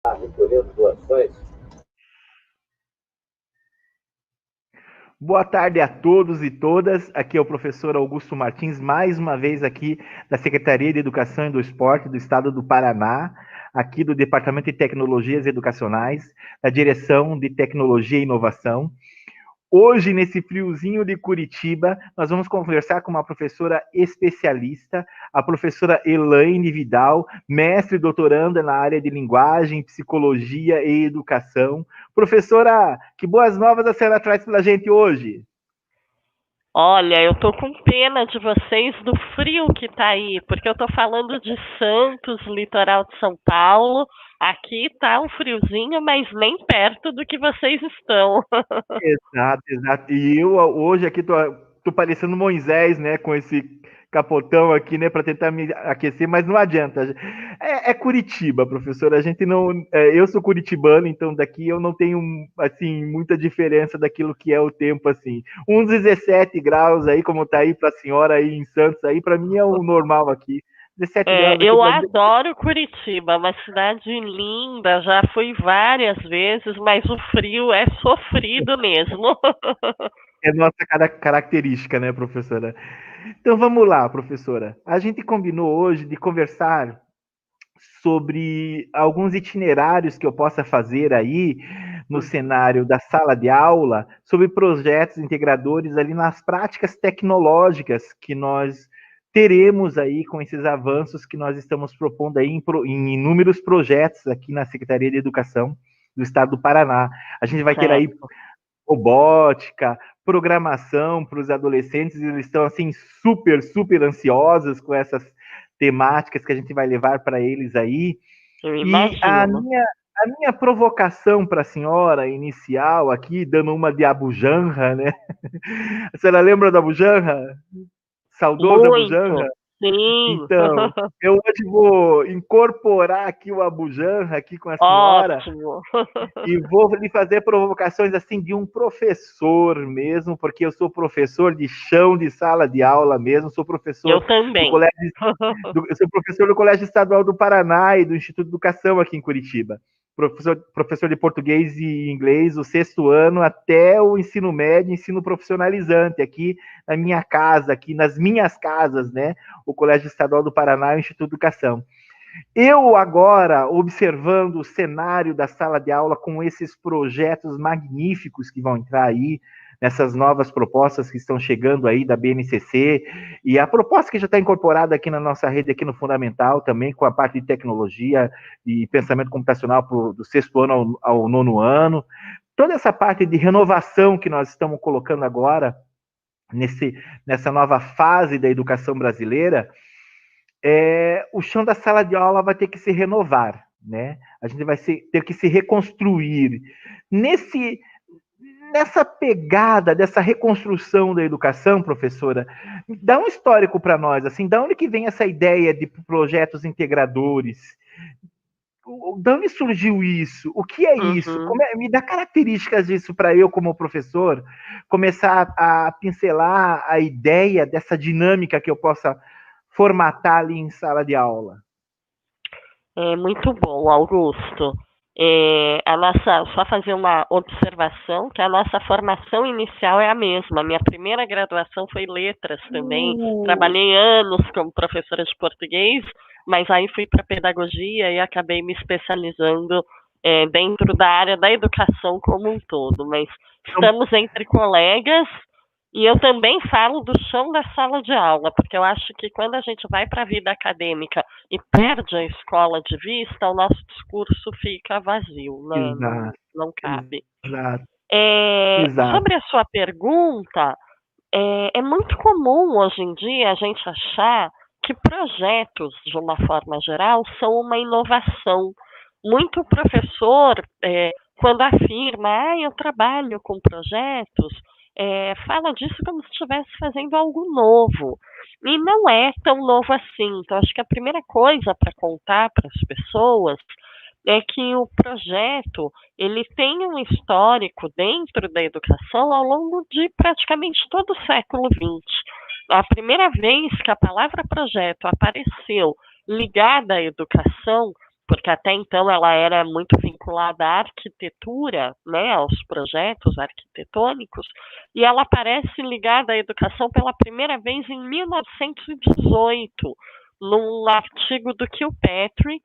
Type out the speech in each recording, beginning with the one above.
recolhendo doações. Boa tarde a todos e todas. Aqui é o professor Augusto Martins, mais uma vez aqui da Secretaria de Educação e do Esporte do Estado do Paraná, aqui do Departamento de Tecnologias Educacionais, da Direção de Tecnologia e Inovação. Hoje, nesse friozinho de Curitiba, nós vamos conversar com uma professora especialista, a professora Elaine Vidal, mestre e doutoranda na área de linguagem, psicologia e educação. Professora, que boas novas a senhora traz para a gente hoje? Olha, eu tô com pena de vocês do frio que tá aí, porque eu tô falando de Santos, litoral de São Paulo. Aqui tá um friozinho, mas nem perto do que vocês estão. Exato, exato. E eu hoje aqui tô parecendo Moisés, né, com esse capotão aqui, né, para tentar me aquecer, mas não adianta. É Curitiba, professor. A gente não, eu sou curitibano, então daqui eu não tenho assim muita diferença daquilo que é o tempo assim. Uns 17 graus aí, como tá aí para a senhora aí em Santos aí, para mim é o normal aqui. 17 graus aqui Eu para mim adoro Curitiba, uma cidade linda, já fui várias vezes, mas o frio é sofrido mesmo. é nossa característica, né, professora? Então vamos lá, professora. A gente combinou hoje de conversar sobre alguns itinerários que eu possa fazer aí no cenário da sala de aula, sobre projetos integradores ali nas práticas tecnológicas que nós teremos aí com esses avanços que nós estamos propondo aí em inúmeros projetos aqui na Secretaria de Educação do Estado do Paraná. A gente vai ter aí Certo. robótica, programação para os adolescentes, eles estão assim super ansiosos com essas temáticas que a gente vai levar para eles aí. Eu E imagino. a minha provocação para a senhora inicial aqui, dando uma de Abujanra, né? A senhora lembra da Abujanra? Saudoso Abujanra? Muito. Sim. Então, eu hoje vou incorporar aqui o Abujanra aqui com a senhora Ótimo. e vou lhe fazer provocações assim de um professor mesmo, porque eu sou professor de chão de sala de aula mesmo, sou Eu professor do também. colégio, eu sou professor do Colégio Estadual do Paraná e do Instituto de Educação aqui em Curitiba. Professor de português e inglês, o sexto ano até o ensino médio, ensino profissionalizante, aqui na minha casa, aqui nas minhas casas, né? O Colégio Estadual do Paraná e o Instituto de Educação. Eu agora, observando o cenário da sala de aula com esses projetos magníficos que vão entrar aí, nessas novas propostas que estão chegando aí da BNCC, e a proposta que já está incorporada aqui na nossa rede, aqui no Fundamental, também com a parte de tecnologia e pensamento computacional do sexto ano ao nono ano, toda essa parte de renovação que nós estamos colocando agora, nessa nova fase da educação brasileira, o chão da sala de aula vai ter que se renovar, né? A gente vai ter que se reconstruir. Nessa pegada dessa reconstrução da educação, professora, dá um histórico para nós, assim, da onde que vem essa ideia de projetos integradores? Da onde surgiu isso? O que é isso? Uhum. Me dá características disso para eu, como professor, começar a pincelar a ideia dessa dinâmica que eu possa formatar ali em sala de aula. É muito bom, Augusto. Só fazer uma observação, que a nossa formação inicial é a mesma. A minha primeira graduação foi letras também. Trabalhei anos como professora de português, mas aí fui para pedagogia e acabei me especializando dentro da área da educação como um todo. Mas estamos entre colegas e eu também falo do chão da sala de aula, porque eu acho que quando a gente vai para a vida acadêmica e perde a escola de vista, o nosso discurso fica vazio, né? Não, Exato, não cabe. exato, exato. Sobre a sua pergunta, é muito comum hoje em dia a gente achar que projetos, de uma forma geral, são uma inovação. Muito professor, quando afirma, eu trabalho com projetos, fala disso como se estivesse fazendo algo novo. E não é tão novo assim. Então, acho que a primeira coisa para contar para as pessoas é que o projeto ele tem um histórico dentro da educação ao longo de praticamente todo o século XX. A primeira vez que a palavra projeto apareceu ligada à educação porque até então ela era muito vinculada à arquitetura, né, aos projetos arquitetônicos, e ela aparece ligada à educação pela primeira vez em 1918, num artigo do Kilpatrick,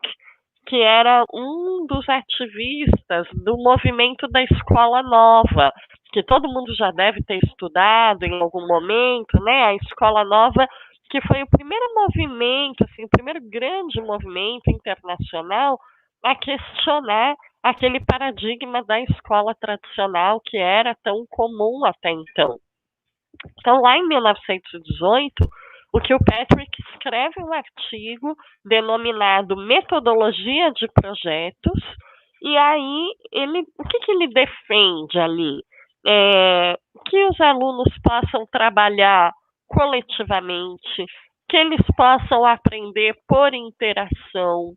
que era um dos ativistas do movimento da Escola Nova, que todo mundo já deve ter estudado em algum momento, né? A Escola Nova, que foi o primeiro movimento, assim, o primeiro grande movimento internacional a questionar aquele paradigma da escola tradicional que era tão comum até então. Então, lá em 1918, o Kilpatrick escreve um artigo denominado Metodologia de Projetos, e aí o que ele defende ali? Que os alunos possam trabalhar coletivamente, que eles possam aprender por interação,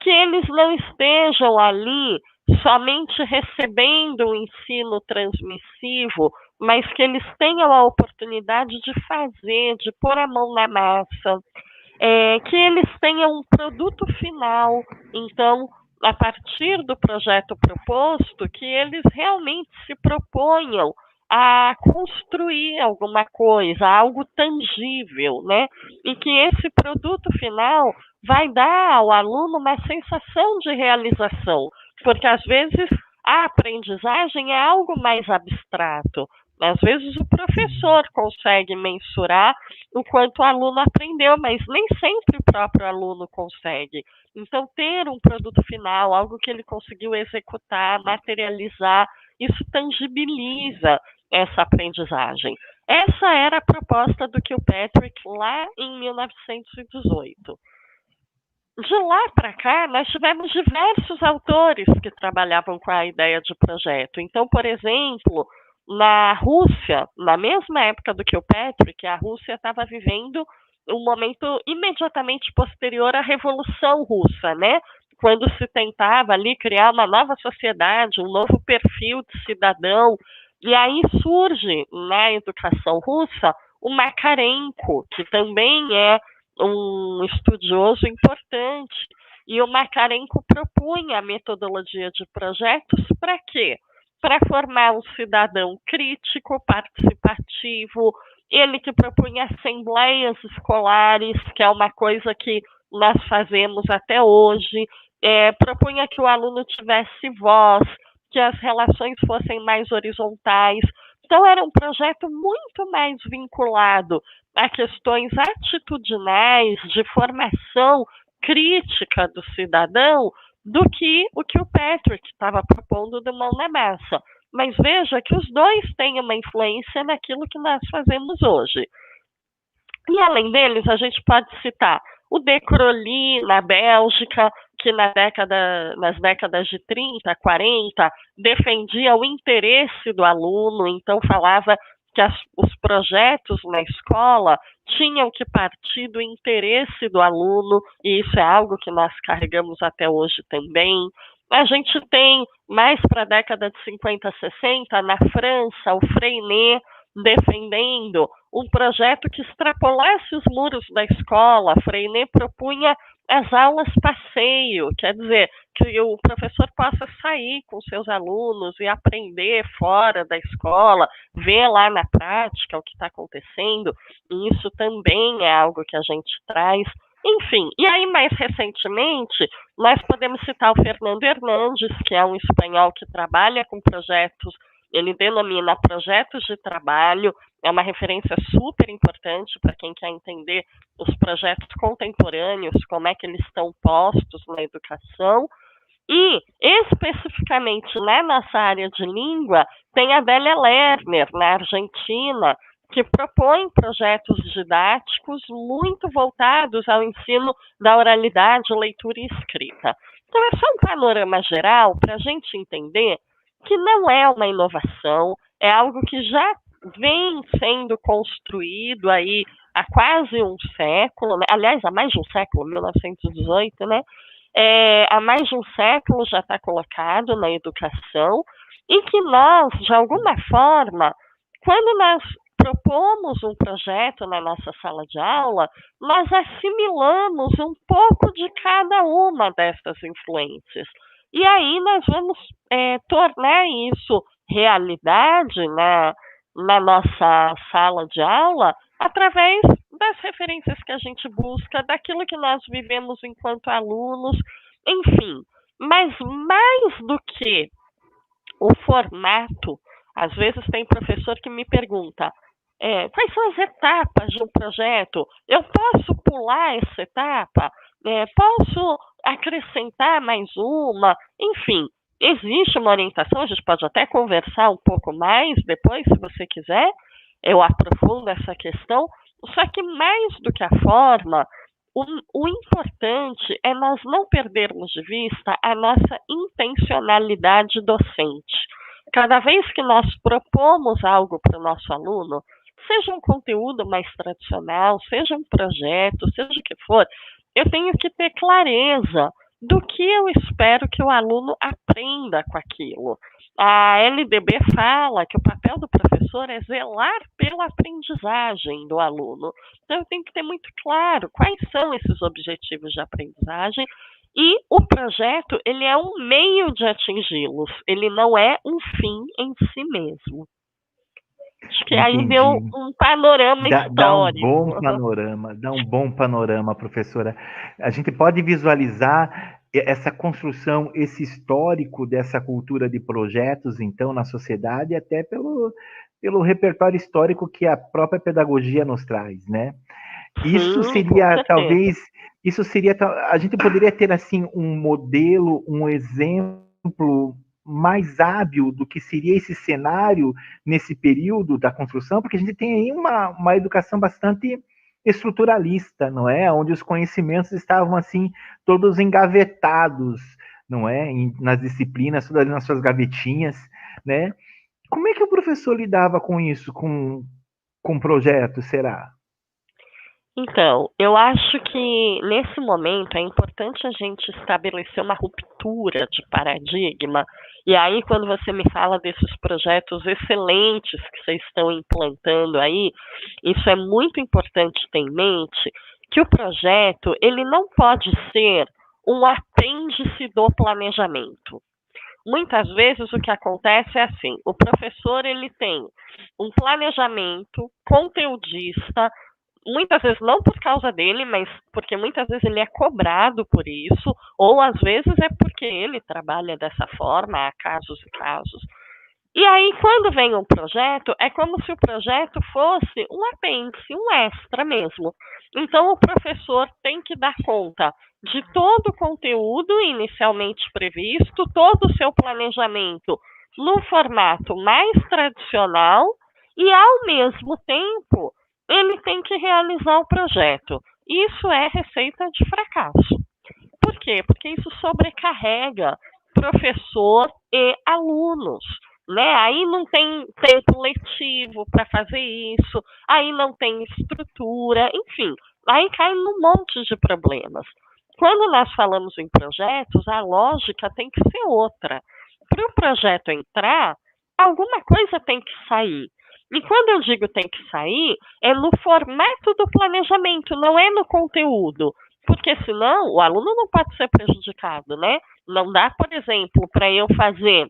que eles não estejam ali somente recebendo o ensino transmissivo, mas que eles tenham a oportunidade de fazer, de pôr a mão na massa, que eles tenham um produto final. Então, a partir do projeto proposto, que eles realmente se proponham a construir alguma coisa, algo tangível, né? E que esse produto final vai dar ao aluno uma sensação de realização, porque às vezes a aprendizagem é algo mais abstrato. Às vezes o professor consegue mensurar o quanto o aluno aprendeu, mas nem sempre o próprio aluno consegue. Então, ter um produto final, algo que ele conseguiu executar, materializar, isso tangibiliza essa aprendizagem. Essa era a proposta do Kilpatrick lá em 1918. De lá para cá, nós tivemos diversos autores que trabalhavam com a ideia de projeto. Então, por exemplo, na Rússia, na mesma época do Kilpatrick, a Rússia estava vivendo um momento imediatamente posterior à Revolução Russa, né? Quando se tentava ali criar uma nova sociedade, um novo perfil de cidadão. E aí surge na educação russa o Makarenko, que também é um estudioso importante. E o Makarenko propunha a metodologia de projetos para quê? Para formar um cidadão crítico, participativo, ele que propunha assembleias escolares, que é uma coisa que nós fazemos até hoje, propunha que o aluno tivesse voz, que as relações fossem mais horizontais. Então, era um projeto muito mais vinculado a questões atitudinais, de formação crítica do cidadão, do que o Patrick estava propondo do mão na massa. Mas veja que os dois têm uma influência naquilo que nós fazemos hoje. E além deles, a gente pode citar o De Crolly, na Bélgica, que nas décadas de 30, 40, defendia o interesse do aluno, então falava que os projetos na escola tinham que partir do interesse do aluno, e isso é algo que nós carregamos até hoje também. A gente tem, mais para a década de 50, 60, na França, o Freinet defendendo um projeto que extrapolasse os muros da escola. Freinet propunha as aulas passeio, quer dizer, que o professor possa sair com seus alunos e aprender fora da escola, ver lá na prática o que está acontecendo, e isso também é algo que a gente traz. Enfim, e aí mais recentemente, nós podemos citar o Fernando Hernandes, que é um espanhol que trabalha com projetos, ele denomina projetos de trabalho, é uma referência super importante para quem quer entender os projetos contemporâneos, como é que eles estão postos na educação. E, especificamente na nossa área de língua, tem a Délia Lerner, na Argentina, que propõe projetos didáticos muito voltados ao ensino da oralidade, leitura e escrita. Então, é só um panorama geral para a gente entender que não é uma inovação, é algo que já vem sendo construído aí há quase um século, né? Aliás, há mais de um século, 1918, né? Há mais de um século já está colocado na educação, e que nós, de alguma forma, quando nós propomos um projeto na nossa sala de aula, nós assimilamos um pouco de cada uma dessas influências. E aí nós vamos tornar isso realidade na nossa sala de aula através das referências que a gente busca, daquilo que nós vivemos enquanto alunos, enfim. Mas mais do que o formato, às vezes tem professor que me pergunta, quais são as etapas de um projeto? Eu posso pular essa etapa? Posso acrescentar mais uma? Enfim, existe uma orientação, a gente pode até conversar um pouco mais depois, se você quiser, eu aprofundo essa questão, só que mais do que a forma, o importante é nós não perdermos de vista a nossa intencionalidade docente. Cada vez que nós propomos algo para o nosso aluno, seja um conteúdo mais tradicional, seja um projeto, seja o que for, eu tenho que ter clareza do que eu espero que o aluno aprenda com aquilo. A LDB fala que o papel do professor é zelar pela aprendizagem do aluno. Então, eu tenho que ter muito claro quais são esses objetivos de aprendizagem e o projeto, ele é um meio de atingi-los, ele não é um fim em si mesmo. Acho que aí deu um panorama histórico. Dá um bom panorama, professora. A gente pode visualizar essa construção, esse histórico dessa cultura de projetos, então, na sociedade, até pelo repertório histórico que a própria pedagogia nos traz, né? Isso seria, talvez, a gente poderia ter, assim, um modelo, um exemplo mais hábil do que seria esse cenário nesse período da construção, porque a gente tem aí uma educação bastante estruturalista, não é? Onde os conhecimentos estavam, assim, todos engavetados, não é? Nas disciplinas, tudo ali nas suas gavetinhas, né? Como é que o professor lidava com isso, com projetos, será? Então, eu acho que nesse momento é importante a gente estabelecer uma ruptura de paradigma. E aí, quando você me fala desses projetos excelentes que vocês estão implantando aí, isso é muito importante ter em mente, que o projeto, ele não pode ser um apêndice do planejamento. Muitas vezes o que acontece é assim, o professor ele tem um planejamento conteudista, muitas vezes não por causa dele, mas porque muitas vezes ele é cobrado por isso, ou às vezes é porque ele trabalha dessa forma, há casos e casos. E aí, quando vem um projeto, é como se o projeto fosse um apêndice, um extra mesmo. Então, o professor tem que dar conta de todo o conteúdo inicialmente previsto, todo o seu planejamento no formato mais tradicional e, ao mesmo tempo, ele tem que realizar o projeto. Isso é receita de fracasso. Por quê? Porque isso sobrecarrega professor e alunos. Né? Aí não tem tempo letivo para fazer isso, aí não tem estrutura, enfim, aí cai num monte de problemas. Quando nós falamos em projetos, a lógica tem que ser outra. Para o projeto entrar, alguma coisa tem que sair. E quando eu digo tem que sair, é no formato do planejamento, não é no conteúdo. Porque senão o aluno não pode ser prejudicado, né? Não dá, por exemplo, para eu fazer,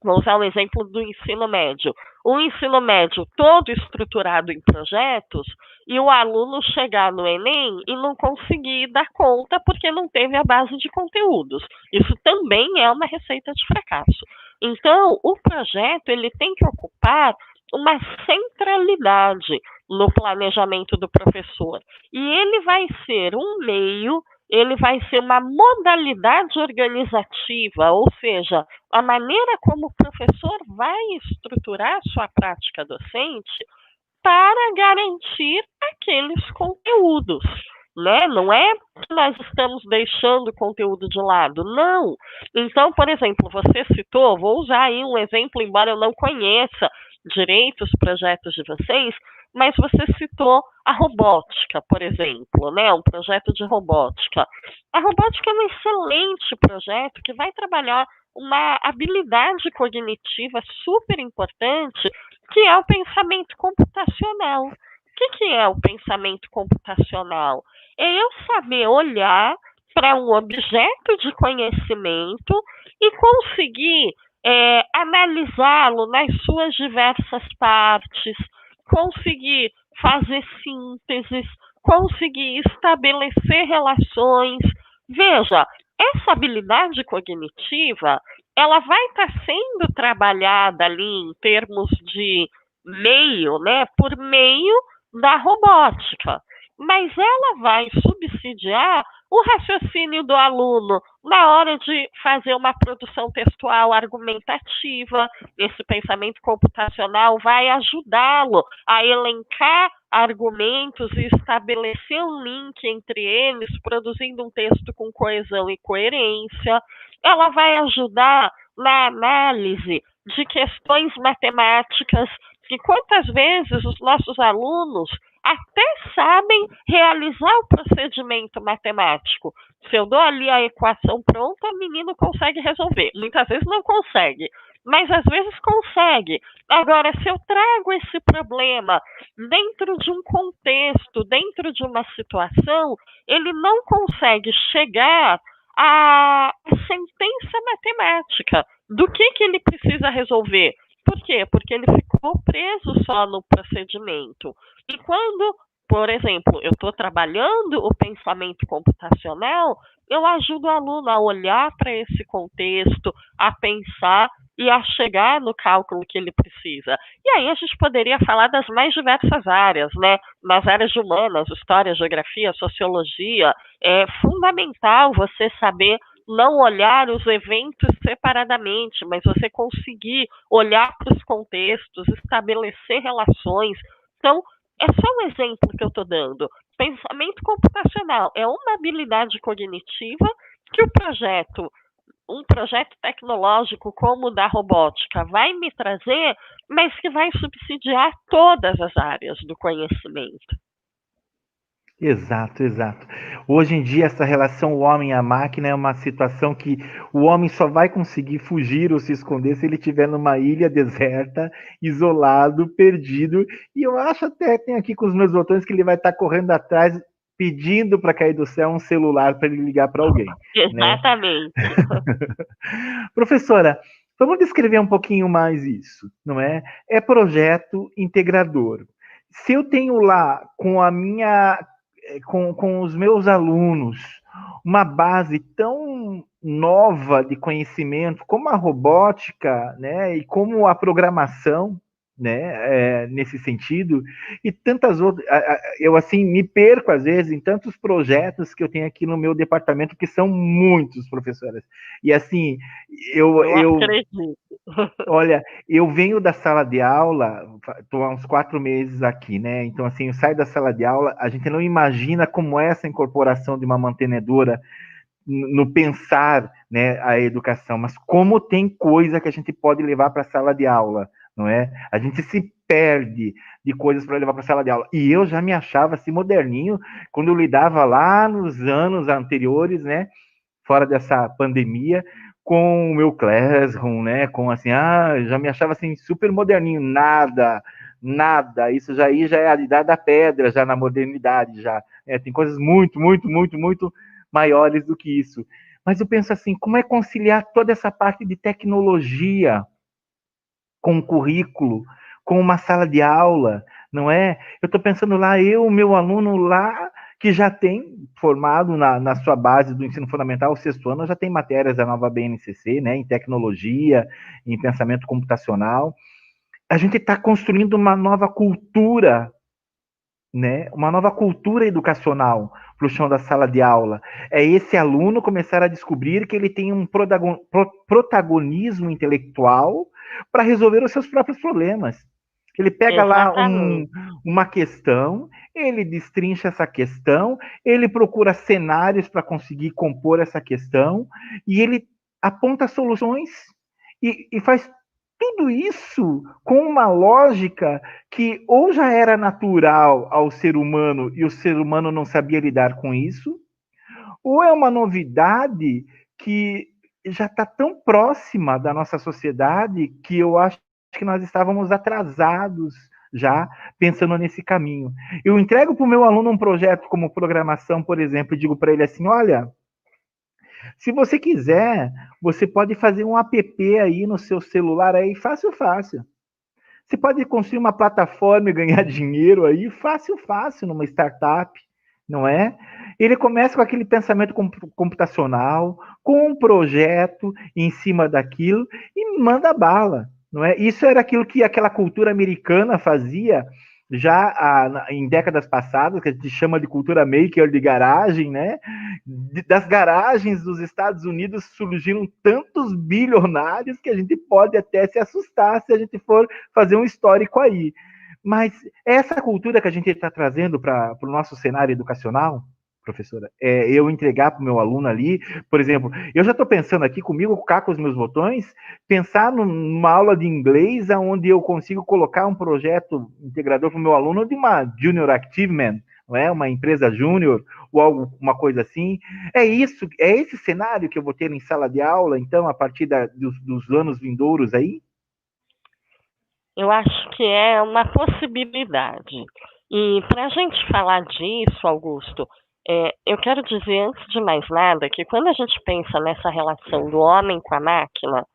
vou usar o exemplo do ensino médio, o ensino médio todo estruturado em projetos e o aluno chegar no Enem e não conseguir dar conta porque não teve a base de conteúdos. Isso também é uma receita de fracasso. Então, o projeto ele tem que ocupar uma centralidade no planejamento do professor. E ele vai ser um meio, ele vai ser uma modalidade organizativa, ou seja, a maneira como o professor vai estruturar sua prática docente para garantir aqueles conteúdos. Né? Não é que nós estamos deixando o conteúdo de lado, não. Então, por exemplo, você citou, vou usar aí um exemplo, embora eu não conheça direito os projetos de vocês, mas você citou a robótica, por exemplo, né? Um projeto de robótica. A robótica é um excelente projeto que vai trabalhar uma habilidade cognitiva super importante, que é o pensamento computacional. O que é o pensamento computacional? É eu saber olhar para um objeto de conhecimento e conseguir analisá-lo nas suas diversas partes, conseguir fazer sínteses, conseguir estabelecer relações. Veja, essa habilidade cognitiva, ela vai estar sendo trabalhada ali em termos de meio, né, por meio da robótica, mas ela vai subsidiar o raciocínio do aluno na hora de fazer uma produção textual argumentativa. Esse pensamento computacional vai ajudá-lo a elencar argumentos e estabelecer um link entre eles, produzindo um texto com coesão e coerência. Ela vai ajudar na análise de questões matemáticas, que quantas vezes os nossos alunos até sabem realizar o procedimento matemático. Se eu dou ali a equação pronta, o menino consegue resolver. Muitas vezes não consegue, mas às vezes consegue. Agora, se eu trago esse problema dentro de um contexto, dentro de uma situação, ele não consegue chegar à sentença matemática do que ele precisa resolver. Por quê? Porque ele ficou preso só no procedimento. E quando, por exemplo, eu estou trabalhando o pensamento computacional, eu ajudo o aluno a olhar para esse contexto, a pensar e a chegar no cálculo que ele precisa. E aí a gente poderia falar das mais diversas áreas, né? Nas áreas de humanas, história, geografia, sociologia. É fundamental você saber não olhar os eventos separadamente, mas você conseguir olhar para os contextos, estabelecer relações. Então, é só um exemplo que eu estou dando. Pensamento computacional é uma habilidade cognitiva que um projeto tecnológico como o da robótica vai me trazer, mas que vai subsidiar todas as áreas do conhecimento. Exato, exato. Hoje em dia, essa relação homem à máquina é uma situação que o homem só vai conseguir fugir ou se esconder se ele estiver numa ilha deserta, isolado, perdido. E eu acho até, tem aqui com os meus botões, que ele vai estar correndo atrás, pedindo para cair do céu um celular para ele ligar para alguém. Exatamente. Né? Professora, vamos descrever um pouquinho mais isso, não é? É projeto integrador. Se eu tenho lá com a minha com os meus alunos uma base tão nova de conhecimento como a robótica, né, e como a programação, né, nesse sentido, e tantas outras, eu assim me perco às vezes em tantos projetos que eu tenho aqui no meu departamento, que são muitos, professoras, e assim, eu acredito. Olha, eu venho da sala de aula, estou há uns 4 meses aqui, né? Então, assim, eu saio da sala de aula, a gente não imagina como é essa incorporação de uma mantenedora no pensar, né, a educação, mas como tem coisa que a gente pode levar para a sala de aula, não é? A gente se perde de coisas para levar para a sala de aula. E eu já me achava assim moderninho quando eu lidava lá nos anos anteriores, né, fora dessa pandemia, com o meu Classroom, né? Com assim, já me achava assim super moderninho, nada. Isso já aí já é a idade da pedra, já na modernidade, já. Tem coisas muito, muito, muito, muito maiores do que isso. Mas eu penso assim, como é conciliar toda essa parte de tecnologia com o currículo, com uma sala de aula, não é? Eu estou pensando lá, o meu aluno lá, que já tem formado na sua base do ensino fundamental, o 6º ano, já tem matérias da nova BNCC, né, em tecnologia, em pensamento computacional. A gente está construindo uma nova cultura, né, uma nova cultura educacional para o chão da sala de aula. É esse aluno começar a descobrir que ele tem um protagonismo intelectual para resolver os seus próprios problemas. Ele pega lá uma questão, ele destrincha essa questão, ele procura cenários para conseguir compor essa questão, e ele aponta soluções e faz tudo isso com uma lógica que ou já era natural ao ser humano e o ser humano não sabia lidar com isso, ou é uma novidade que já está tão próxima da nossa sociedade que eu acho que nós estávamos atrasados já pensando nesse caminho. Eu entrego para o meu aluno um projeto como programação, por exemplo, e digo para ele assim: olha, se você quiser, você pode fazer um app aí no seu celular aí, fácil, fácil. Você pode construir uma plataforma e ganhar dinheiro aí, fácil, fácil, numa startup, não é? Ele começa com aquele pensamento computacional, com um projeto em cima daquilo e manda bala, não é? Isso era aquilo que aquela cultura americana fazia já em décadas passadas, que a gente chama de cultura maker de garagem, né? Das garagens dos Estados Unidos surgiram tantos bilionários que a gente pode até se assustar se a gente for fazer um histórico aí. Mas essa cultura que a gente está trazendo para o nosso cenário educacional, professora, eu entregar para o meu aluno ali, por exemplo, eu já estou pensando aqui comigo, cá com os meus botões, pensar numa aula de inglês onde eu consigo colocar um projeto integrador para o meu aluno de uma Junior Achievement, não é? Uma empresa júnior ou algo, uma coisa assim. É isso, é esse cenário que eu vou ter em sala de aula, então, a partir dos anos vindouros aí? Eu acho que é uma possibilidade. E para a gente falar disso, Augusto, eu quero dizer, antes de mais nada, que quando a gente pensa nessa relação do homem com a máquina,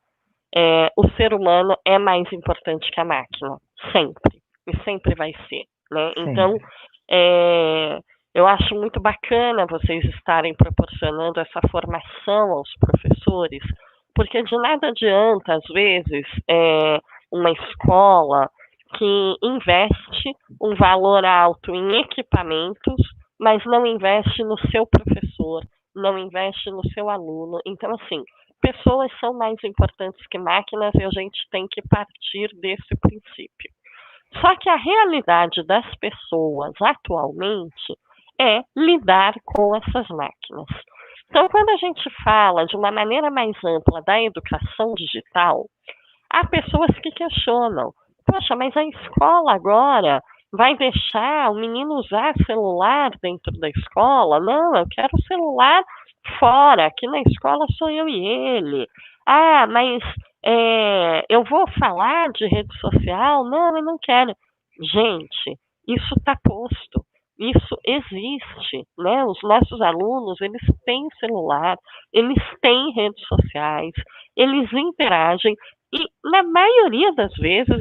o ser humano é mais importante que a máquina, sempre, e sempre vai ser, né? Então, eu acho muito bacana vocês estarem proporcionando essa formação aos professores, porque de nada adianta, às vezes, uma escola que investe um valor alto em equipamentos, mas não investe no seu professor, não investe no seu aluno. Então, assim, pessoas são mais importantes que máquinas e a gente tem que partir desse princípio. Só que a realidade das pessoas atualmente é lidar com essas máquinas. Então, quando a gente fala de uma maneira mais ampla da educação digital, há pessoas que questionam: poxa, mas a escola agora vai deixar o menino usar celular dentro da escola? Não, eu quero o celular fora, aqui na escola sou eu e ele. Ah, mas eu vou falar de rede social? Não, eu não quero. Gente, isso está posto. Isso existe, né? Os nossos alunos, eles têm celular, eles têm redes sociais, eles interagem e, na maioria das vezes,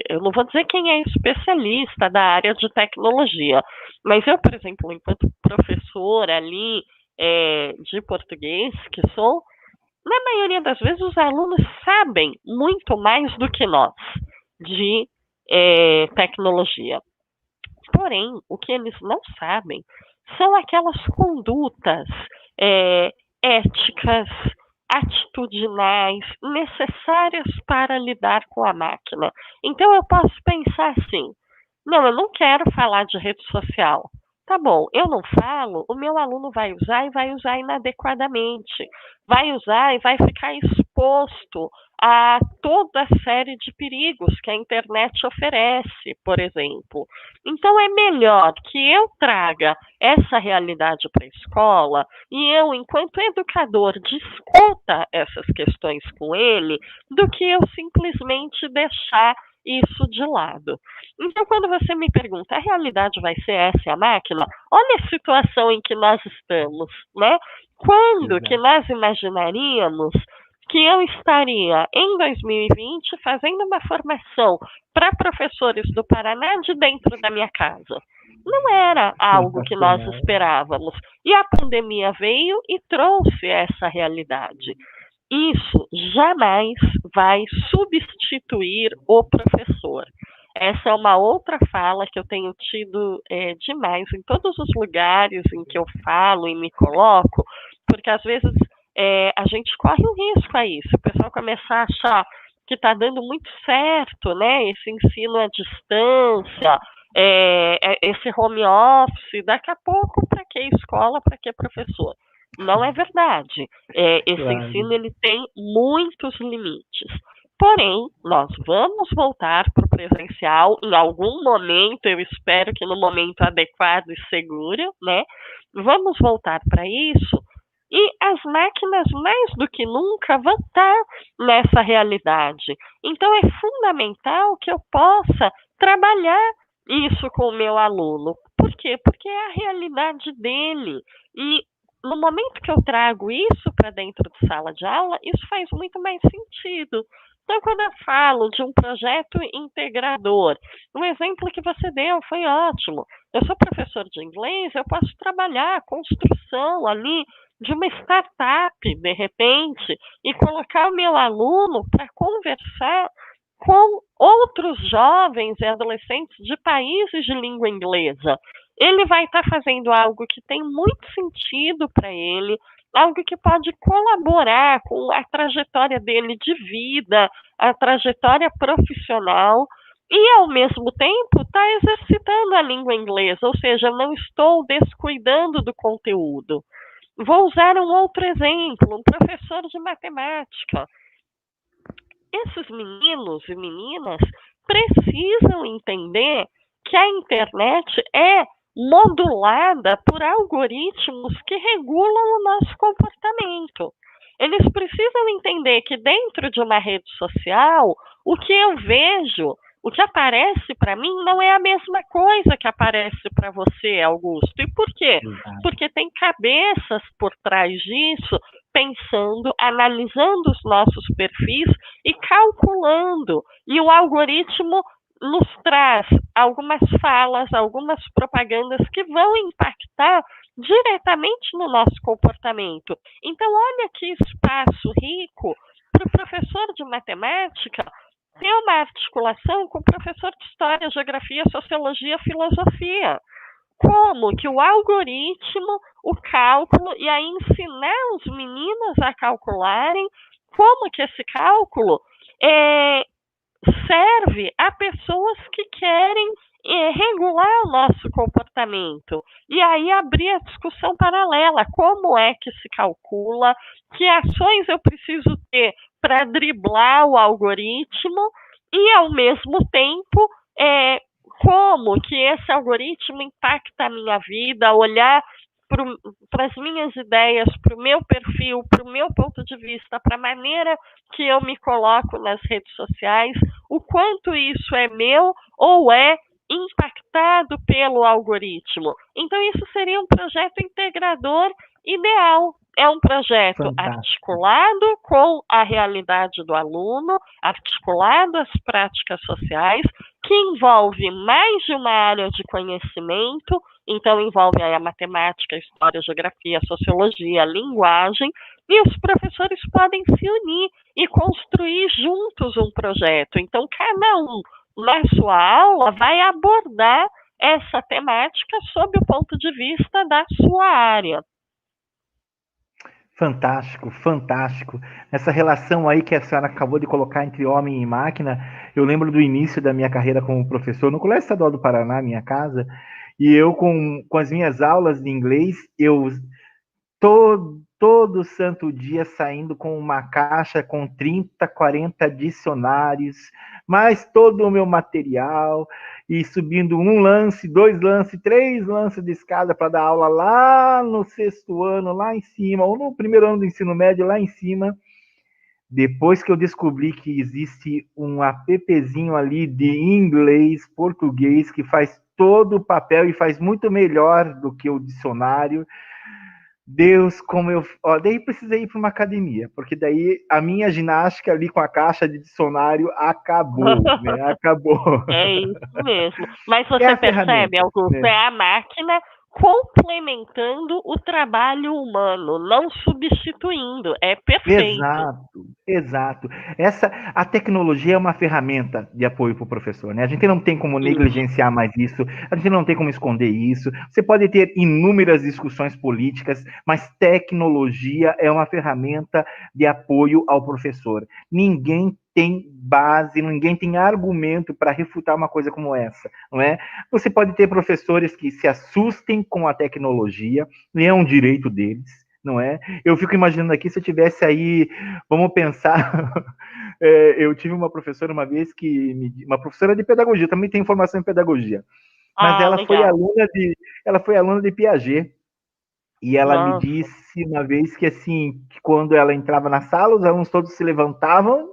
eu não vou dizer quem é especialista da área de tecnologia, mas eu, por exemplo, enquanto professora ali de português que sou, na maioria das vezes os alunos sabem muito mais do que nós de tecnologia. Porém, o que eles não sabem são aquelas condutas éticas, atitudinais, necessárias para lidar com a máquina. Então, eu posso pensar assim: não, eu não quero falar de rede social. Tá bom, eu não falo, o meu aluno vai usar e vai usar inadequadamente. Vai usar e vai ficar exposto a toda a série de perigos que a internet oferece, por exemplo. Então, é melhor que eu traga essa realidade para a escola e eu, enquanto educador, discuta essas questões com ele, do que eu simplesmente deixar isso de lado. Então, quando você me pergunta, a realidade vai ser essa e a máquina? Olha a situação em que nós estamos, né? Quando que nós imaginaríamos que eu estaria, em 2020, fazendo uma formação para professores do Paraná de dentro da minha casa? Não era algo que nós esperávamos. E a pandemia veio e trouxe essa realidade. Isso jamais vai substituir o professor. Essa é uma outra fala que eu tenho tido demais em todos os lugares em que eu falo e me coloco, porque às vezes a gente corre um risco aí. Se o pessoal começar a achar que está dando muito certo, né, esse ensino à distância, esse home office, daqui a pouco, para que escola, para que professor? Não é verdade. Esse ensino ele tem muitos limites. Porém, nós vamos voltar para o presencial em algum momento, eu espero que no momento adequado e seguro, né? Vamos voltar para isso, E as máquinas, mais do que nunca, vão estar nessa realidade. Então, é fundamental que eu possa trabalhar isso com o meu aluno. Por quê? Porque é a realidade dele. E no momento que eu trago isso para dentro de sala de aula, isso faz muito mais sentido. Então, quando eu falo de um projeto integrador, o exemplo que você deu foi ótimo. Eu sou professor de inglês, eu posso trabalhar a construção ali de uma startup, de repente, e colocar o meu aluno para conversar com outros jovens e adolescentes de países de língua inglesa. Ele vai estar fazendo algo que tem muito sentido para ele, algo que pode colaborar com a trajetória dele de vida, a trajetória profissional, e ao mesmo tempo está exercitando a língua inglesa, ou seja, não estou descuidando do conteúdo. Vou usar um outro exemplo, um professor de matemática. Esses meninos e meninas precisam entender que a internet é modulada por algoritmos que regulam o nosso comportamento. Eles precisam entender que dentro de uma rede social, o que eu vejo, o que aparece para mim não é a mesma coisa que aparece para você, Augusto. E por quê? Porque tem cabeças por trás disso, pensando, analisando os nossos perfis e calculando. E o algoritmo nos traz algumas falas, algumas propagandas que vão impactar diretamente no nosso comportamento. Então, olha que espaço rico para o professor de matemática ter uma articulação com o professor de história, geografia, sociologia, filosofia. Como que o algoritmo, o cálculo, e aí ensinar os meninos a calcularem, como que esse cálculo serve a pessoas que querem regular o nosso comportamento. E aí abrir a discussão paralela, como é que se calcula, que ações eu preciso ter para driblar o algoritmo e, ao mesmo tempo, como que esse algoritmo impacta a minha vida, olhar para as minhas ideias, para o meu perfil, para o meu ponto de vista, para a maneira que eu me coloco nas redes sociais, o quanto isso é meu ou é impactado pelo algoritmo. Então, isso seria um projeto integrador ideal. É um projeto articulado com a realidade do aluno, articulado às práticas sociais, que envolve mais de uma área de conhecimento, então envolve aí a matemática, a história, a geografia, a sociologia, a linguagem, e os professores podem se unir e construir juntos um projeto. Então, cada um, na sua aula, vai abordar essa temática sob o ponto de vista da sua área. Fantástico, fantástico. Essa relação aí que a senhora acabou de colocar entre homem e máquina, eu lembro do início da minha carreira como professor no Colégio Estadual do Paraná, minha casa, e eu com as minhas aulas de inglês, eu todo santo dia saindo com uma caixa com 30, 40 dicionários, mais todo o meu material, e subindo um lance, 2 lances, 3 lances de escada para dar aula lá no 6º ano, lá em cima, ou no 1º ano do ensino médio, lá em cima. Depois que eu descobri que existe um appzinho ali de inglês, português, que faz todo o papel e faz muito melhor do que o dicionário, Deus, como eu. Ó, daí precisei ir para uma academia, porque daí a minha ginástica ali com a caixa de dicionário acabou, né? Acabou. É isso mesmo. Mas você percebe, Augusto, é a máquina complementando o trabalho humano, não substituindo. É perfeito. Exato. A tecnologia é uma ferramenta de apoio para o professor, né? A gente não tem como negligenciar mais isso, a gente não tem como esconder isso. Você pode ter inúmeras discussões políticas, mas tecnologia é uma ferramenta de apoio ao professor. Ninguém tem base, ninguém tem argumento para refutar uma coisa como essa, não é? Você pode ter professores que se assustem com a tecnologia, e é um direito deles, não é? Eu fico imaginando aqui, se eu tivesse aí, vamos pensar, eu tive uma professora uma vez uma professora de pedagogia, também tem formação em pedagogia, mas ela foi aluna de Piaget. E ela me Nossa. disse uma vez que, assim, que quando ela entrava na sala, os alunos todos se levantavam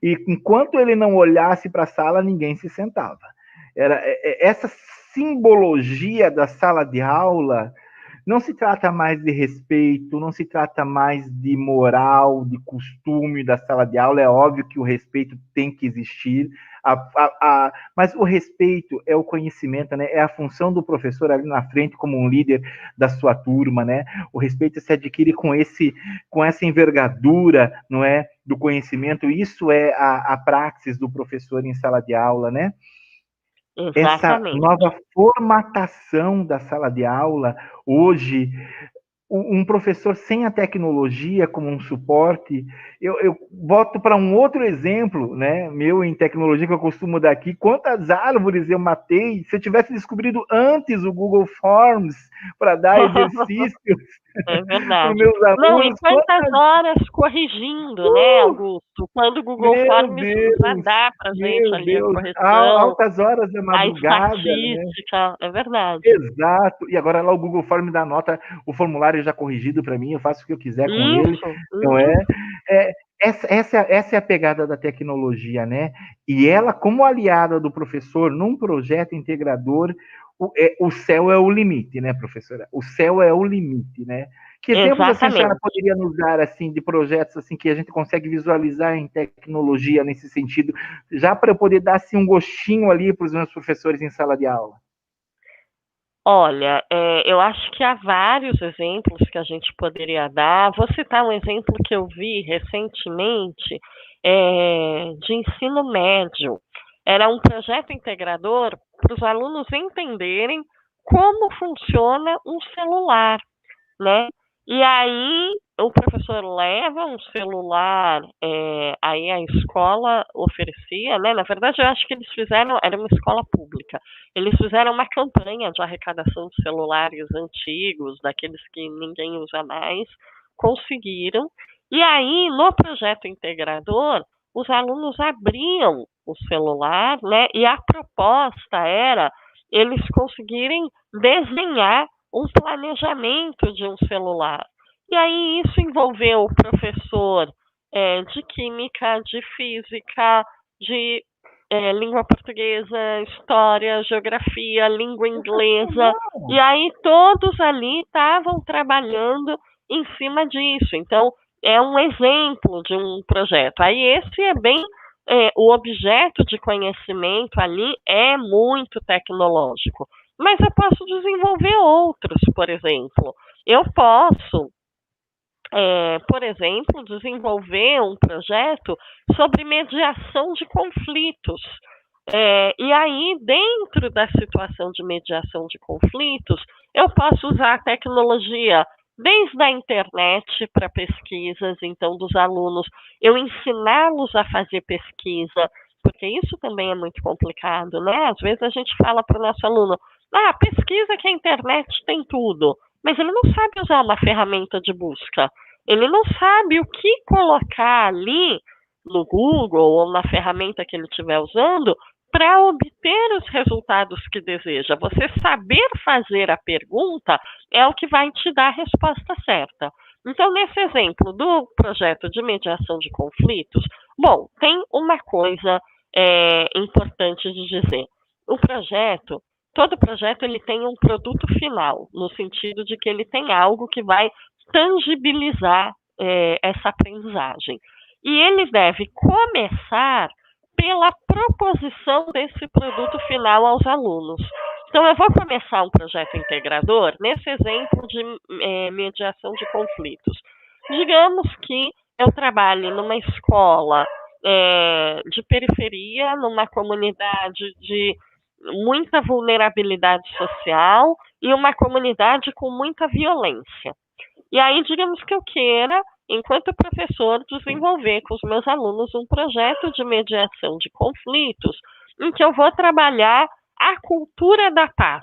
e enquanto ele não olhasse para a sala, ninguém se sentava. Essa simbologia da sala de aula não se trata mais de respeito, não se trata mais de moral, de costume da sala de aula. É óbvio que o respeito tem que existir, mas o respeito é o conhecimento, né? É a função do professor ali na frente como um líder da sua turma, né? O respeito se adquire com essa envergadura, não é, do conhecimento. Isso é a praxis do professor em sala de aula, né? Essa Exatamente. nova formatação da sala de aula hoje, um professor sem a tecnologia como um suporte, eu volto para um outro exemplo, né, meu em tecnologia que eu costumo dar aqui, quantas árvores eu matei se eu tivesse descobrido antes o Google Forms para dar exercícios É para os verdade. meus Não, e alunos, quantas horas corrigindo, né, Augusto? Quando o Google meu Forms já Deus, dá para gente meu ali a Deus, correção, altas horas da a madrugada, né? estatística, é verdade. Exato. E agora lá o Google Form dá nota, o formulário já corrigido para mim, eu faço o que eu quiser com ele. Isso, Não é? isso. Essa é a pegada da tecnologia, né? E ela, como aliada do professor num projeto integrador, o céu é o limite, né, professora? O céu é o limite, né? Que exemplos assim a senhora Exatamente. poderia nos dar assim de projetos assim que a gente consegue visualizar em tecnologia nesse sentido, já para eu poder dar assim um gostinho ali para os meus professores em sala de aula? Olha, eu acho que há vários exemplos que a gente poderia dar. Vou citar um exemplo que eu vi recentemente, de ensino médio. Era um projeto integrador para os alunos entenderem como funciona um celular, né? E aí o professor leva um celular, aí a escola oferecia, né? Na verdade, eu acho que eles fizeram, era uma escola pública. Eles fizeram uma campanha de arrecadação de celulares antigos, daqueles que ninguém usa mais, conseguiram. E aí, no projeto integrador, os alunos abriam o celular, né? E a proposta era eles conseguirem desenhar um planejamento de um celular. E aí isso envolveu o professor de química, de física, de língua portuguesa, história, geografia, língua inglesa. E aí todos ali estavam trabalhando em cima disso. Então, é um exemplo de um projeto. Aí esse é bem. O objeto de conhecimento ali é muito tecnológico. Mas eu posso desenvolver outros, por exemplo. Eu posso, por exemplo, desenvolver um projeto sobre mediação de conflitos. E aí, dentro da situação de mediação de conflitos, eu posso usar a tecnologia desde a internet para pesquisas, então, dos alunos, eu ensiná-los a fazer pesquisa, porque isso também é muito complicado, né? Às vezes a gente fala para o nosso aluno, pesquisa que a internet tem tudo, mas ele não sabe usar uma ferramenta de busca, ele não sabe o que colocar ali no Google ou na ferramenta que ele estiver usando para obter os resultados que deseja. Você saber fazer a pergunta é o que vai te dar a resposta certa. Então, nesse exemplo do projeto de mediação de conflitos, bom, tem uma coisa importante de dizer. Todo projeto ele tem um produto final, no sentido de que ele tem algo que vai tangibilizar essa aprendizagem. E ele deve começar pela proposição desse produto final aos alunos. Então, eu vou começar um projeto integrador nesse exemplo de mediação de conflitos. Digamos que eu trabalhe numa escola de periferia, numa comunidade de muita vulnerabilidade social e uma comunidade com muita violência. E aí, digamos que eu queira, enquanto professor, desenvolver com os meus alunos um projeto de mediação de conflitos em que eu vou trabalhar a cultura da paz.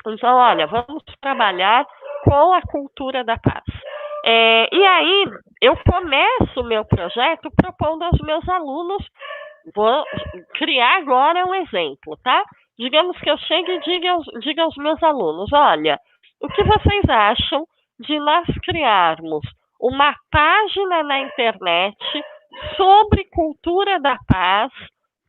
Então, olha, vamos trabalhar com a cultura da paz. E aí, eu começo o meu projeto propondo aos meus alunos, vou criar agora um exemplo, tá? Digamos que eu chegue e diga aos meus alunos, olha, O que vocês acham de nós criarmos uma página na internet sobre cultura da paz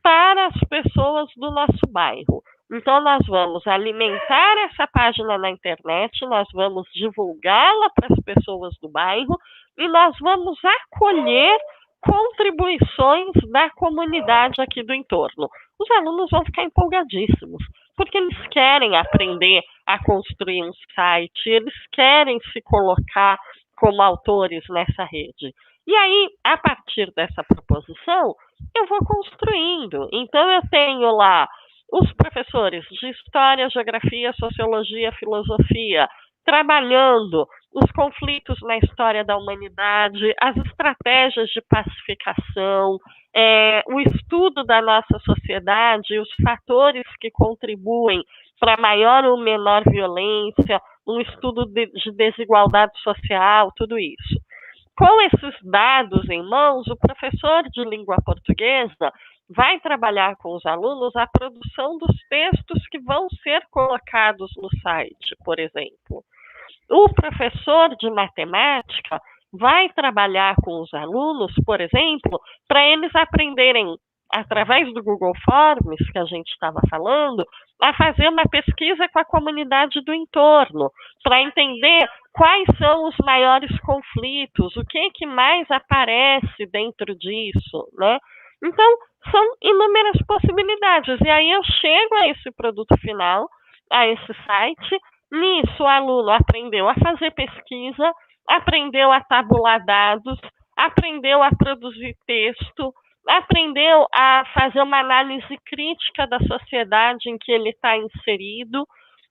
para as pessoas do nosso bairro? Então, nós vamos alimentar essa página na internet, nós vamos divulgá-la para as pessoas do bairro e nós vamos acolher contribuições da comunidade aqui do entorno. Os alunos vão ficar empolgadíssimos, porque eles querem aprender a construir um site, eles querem se colocar como autores nessa rede. E aí, a partir dessa proposição, eu vou construindo. Então, eu tenho lá os professores de História, Geografia, Sociologia, Filosofia, trabalhando os conflitos na história da humanidade, as estratégias de pacificação, o estudo da nossa sociedade, os fatores que contribuem para maior ou menor violência, um estudo de desigualdade social, tudo isso. Com esses dados em mãos, o professor de língua portuguesa vai trabalhar com os alunos a produção dos textos que vão ser colocados no site, por exemplo. O professor de matemática vai trabalhar com os alunos, por exemplo, para eles aprenderem, através do Google Forms, que a gente estava falando, a fazer uma pesquisa com a comunidade do entorno, para entender quais são os maiores conflitos, o que mais aparece dentro disso, né? Então, são inúmeras possibilidades. E aí eu chego a esse produto final, a esse site. Nisso, o aluno aprendeu a fazer pesquisa, aprendeu a tabular dados, aprendeu a produzir texto, aprendeu a fazer uma análise crítica da sociedade em que ele está inserido,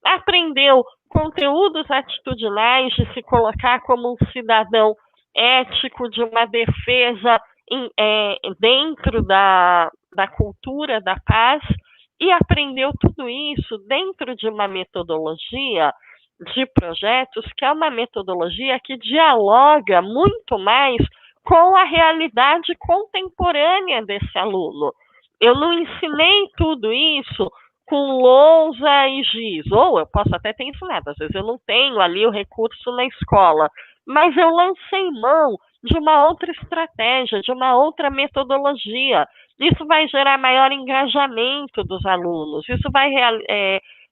aprendeu conteúdos atitudinais de se colocar como um cidadão ético, de uma defesa dentro da cultura da paz, e aprendeu tudo isso dentro de uma metodologia de projetos, que é uma metodologia que dialoga muito mais com a realidade contemporânea desse aluno. Eu não ensinei tudo isso com lousa e giz, ou eu posso até ter ensinado, às vezes eu não tenho ali o recurso na escola, mas eu lancei mão de uma outra estratégia, de uma outra metodologia. Isso vai gerar maior engajamento dos alunos, isso vai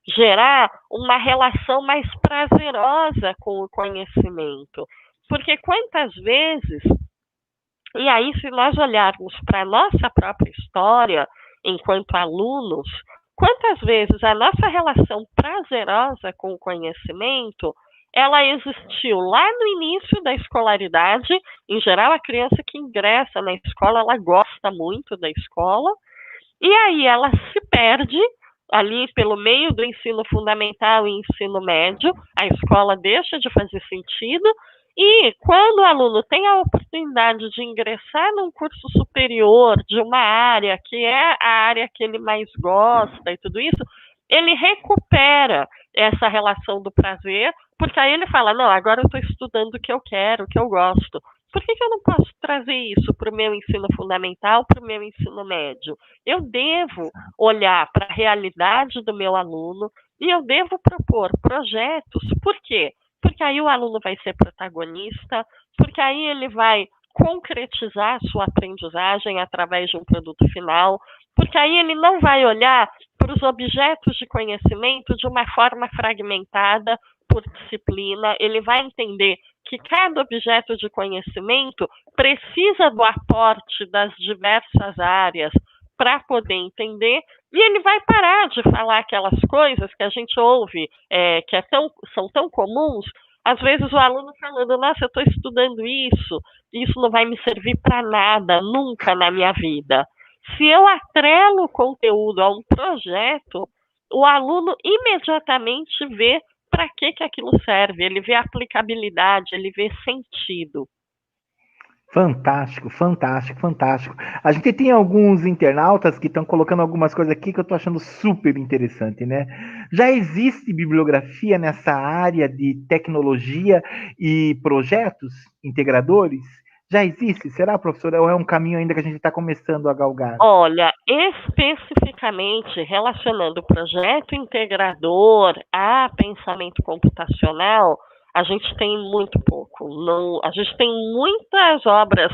gerar uma relação mais prazerosa com o conhecimento. Porque quantas vezes, e aí se nós olharmos para a nossa própria história, enquanto alunos, quantas vezes a nossa relação prazerosa com o conhecimento, ela existiu lá no início da escolaridade. Em geral, a criança que ingressa na escola, ela gosta muito da escola, e aí ela se perde ali pelo meio do ensino fundamental e ensino médio, a escola deixa de fazer sentido, e quando o aluno tem a oportunidade de ingressar num curso superior de uma área que é a área que ele mais gosta e tudo isso, ele recupera essa relação do prazer, porque aí ele fala, não, agora eu estou estudando o que eu quero, o que eu gosto. Por que eu não posso trazer isso para o meu ensino fundamental, para o meu ensino médio? Eu devo olhar para a realidade do meu aluno e eu devo propor projetos. Por quê? Porque aí o aluno vai ser protagonista, porque aí ele vai concretizar a sua aprendizagem através de um produto final, porque aí ele não vai olhar para os objetos de conhecimento de uma forma fragmentada por disciplina, ele vai entender que cada objeto de conhecimento precisa do aporte das diversas áreas para poder entender, e ele vai parar de falar aquelas coisas que a gente ouve, que são tão comuns, às vezes o aluno falando, nossa, eu estou estudando isso não vai me servir para nada, nunca na minha vida. Se eu atrelo o conteúdo a um projeto, o aluno imediatamente vê para que aquilo serve, ele vê aplicabilidade, ele vê sentido. Fantástico, fantástico, fantástico. A gente tem alguns internautas que estão colocando algumas coisas aqui que eu estou achando super interessante, né? Já existe bibliografia nessa área de tecnologia e projetos integradores? Já existe? Será, professora? Ou é um caminho ainda que a gente está começando a galgar? Olha, especificamente relacionando o projeto integrador a pensamento computacional, a gente tem muito pouco. Não, a gente tem muitas obras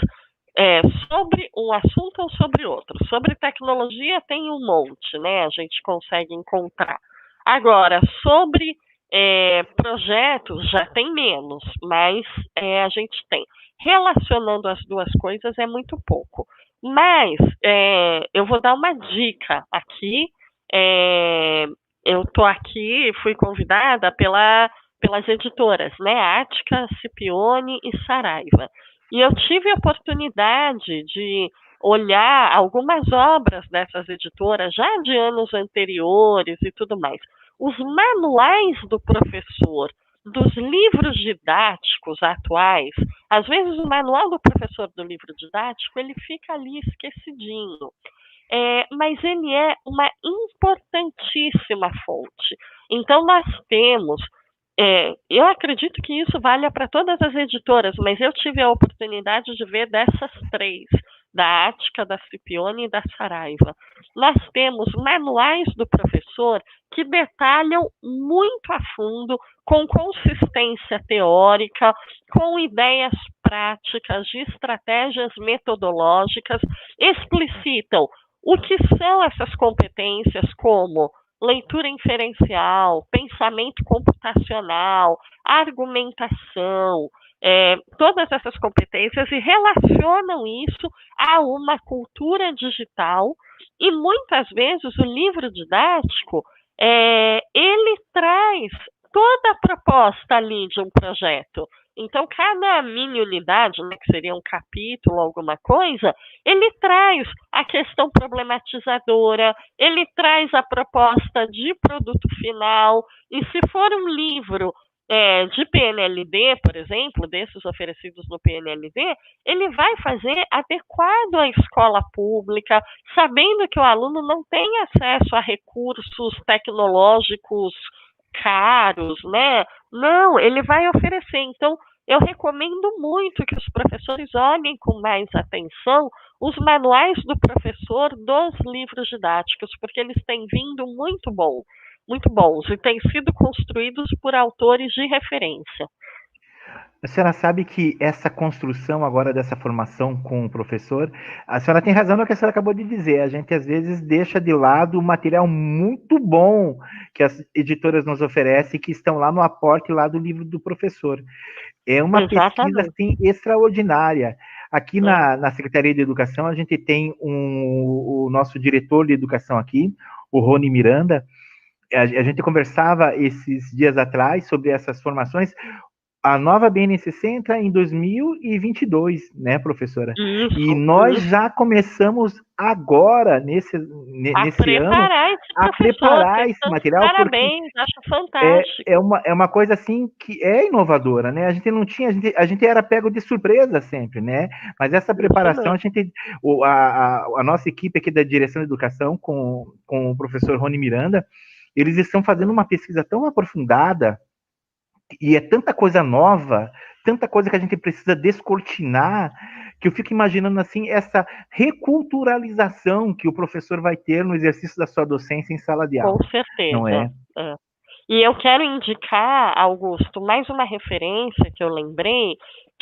sobre um assunto ou sobre outro. Sobre tecnologia tem um monte, né? A gente consegue encontrar. Agora, sobre projetos já tem menos, mas a gente tem. Relacionando as duas coisas é muito pouco. Mas eu vou dar uma dica aqui. Eu estou aqui, fui convidada pelas editoras, né? Ática, Scipione e Saraiva. E eu tive a oportunidade de olhar algumas obras dessas editoras já de anos anteriores e tudo mais. Os manuais do professor, dos livros didáticos atuais, às vezes o manual do professor do livro didático, ele fica ali esquecidinho. Mas ele é uma importantíssima fonte. Então, nós temos eu acredito que isso valha para todas as editoras, mas eu tive a oportunidade de ver dessas três, da Ática, da Scipione e da Saraiva. Nós temos manuais do professor que detalham muito a fundo, com consistência teórica, com ideias práticas, de estratégias metodológicas, explicitam o que são essas competências, como leitura inferencial, pensamento computacional, argumentação, todas essas competências e relacionam isso a uma cultura digital e muitas vezes o livro didático ele traz toda a proposta ali de um projeto. Então, cada mini unidade, né, que seria um capítulo, alguma coisa, ele traz a questão problematizadora, ele traz a proposta de produto final, e se for um livro de PNLD, por exemplo, desses oferecidos no PNLD, ele vai fazer adequado à escola pública, sabendo que o aluno não tem acesso a recursos tecnológicos caros, né? Não, ele vai oferecer. Então, eu recomendo muito que os professores olhem com mais atenção os manuais do professor dos livros didáticos, porque eles têm vindo muito bons, e têm sido construídos por autores de referência. A senhora sabe que essa construção agora dessa formação com o professor, a senhora tem razão no que a senhora acabou de dizer, a gente às vezes deixa de lado um material muito bom que as editoras nos oferecem, que estão lá no aporte lá do livro do professor. É uma pesquisa assim, extraordinária. Aqui na Secretaria de Educação, a gente tem o nosso diretor de educação aqui, o Rony Miranda. A gente conversava esses dias atrás sobre essas formações. A nova BNCC entra em 2022, né, professora? Isso, e nós já começamos agora, nesse ano, a preparar esse material. Parabéns, acho fantástico. É uma coisa assim que é inovadora, né? A gente não tinha, a gente era pego de surpresa sempre, né? Mas essa preparação, a nossa equipe aqui da Direção de Educação, com o professor Rony Miranda, eles estão fazendo uma pesquisa tão aprofundada, e é tanta coisa nova, tanta coisa que a gente precisa descortinar, que eu fico imaginando assim essa reculturalização que o professor vai ter no exercício da sua docência em sala de aula. Com certeza. Não é? E eu quero indicar, Augusto, mais uma referência que eu lembrei,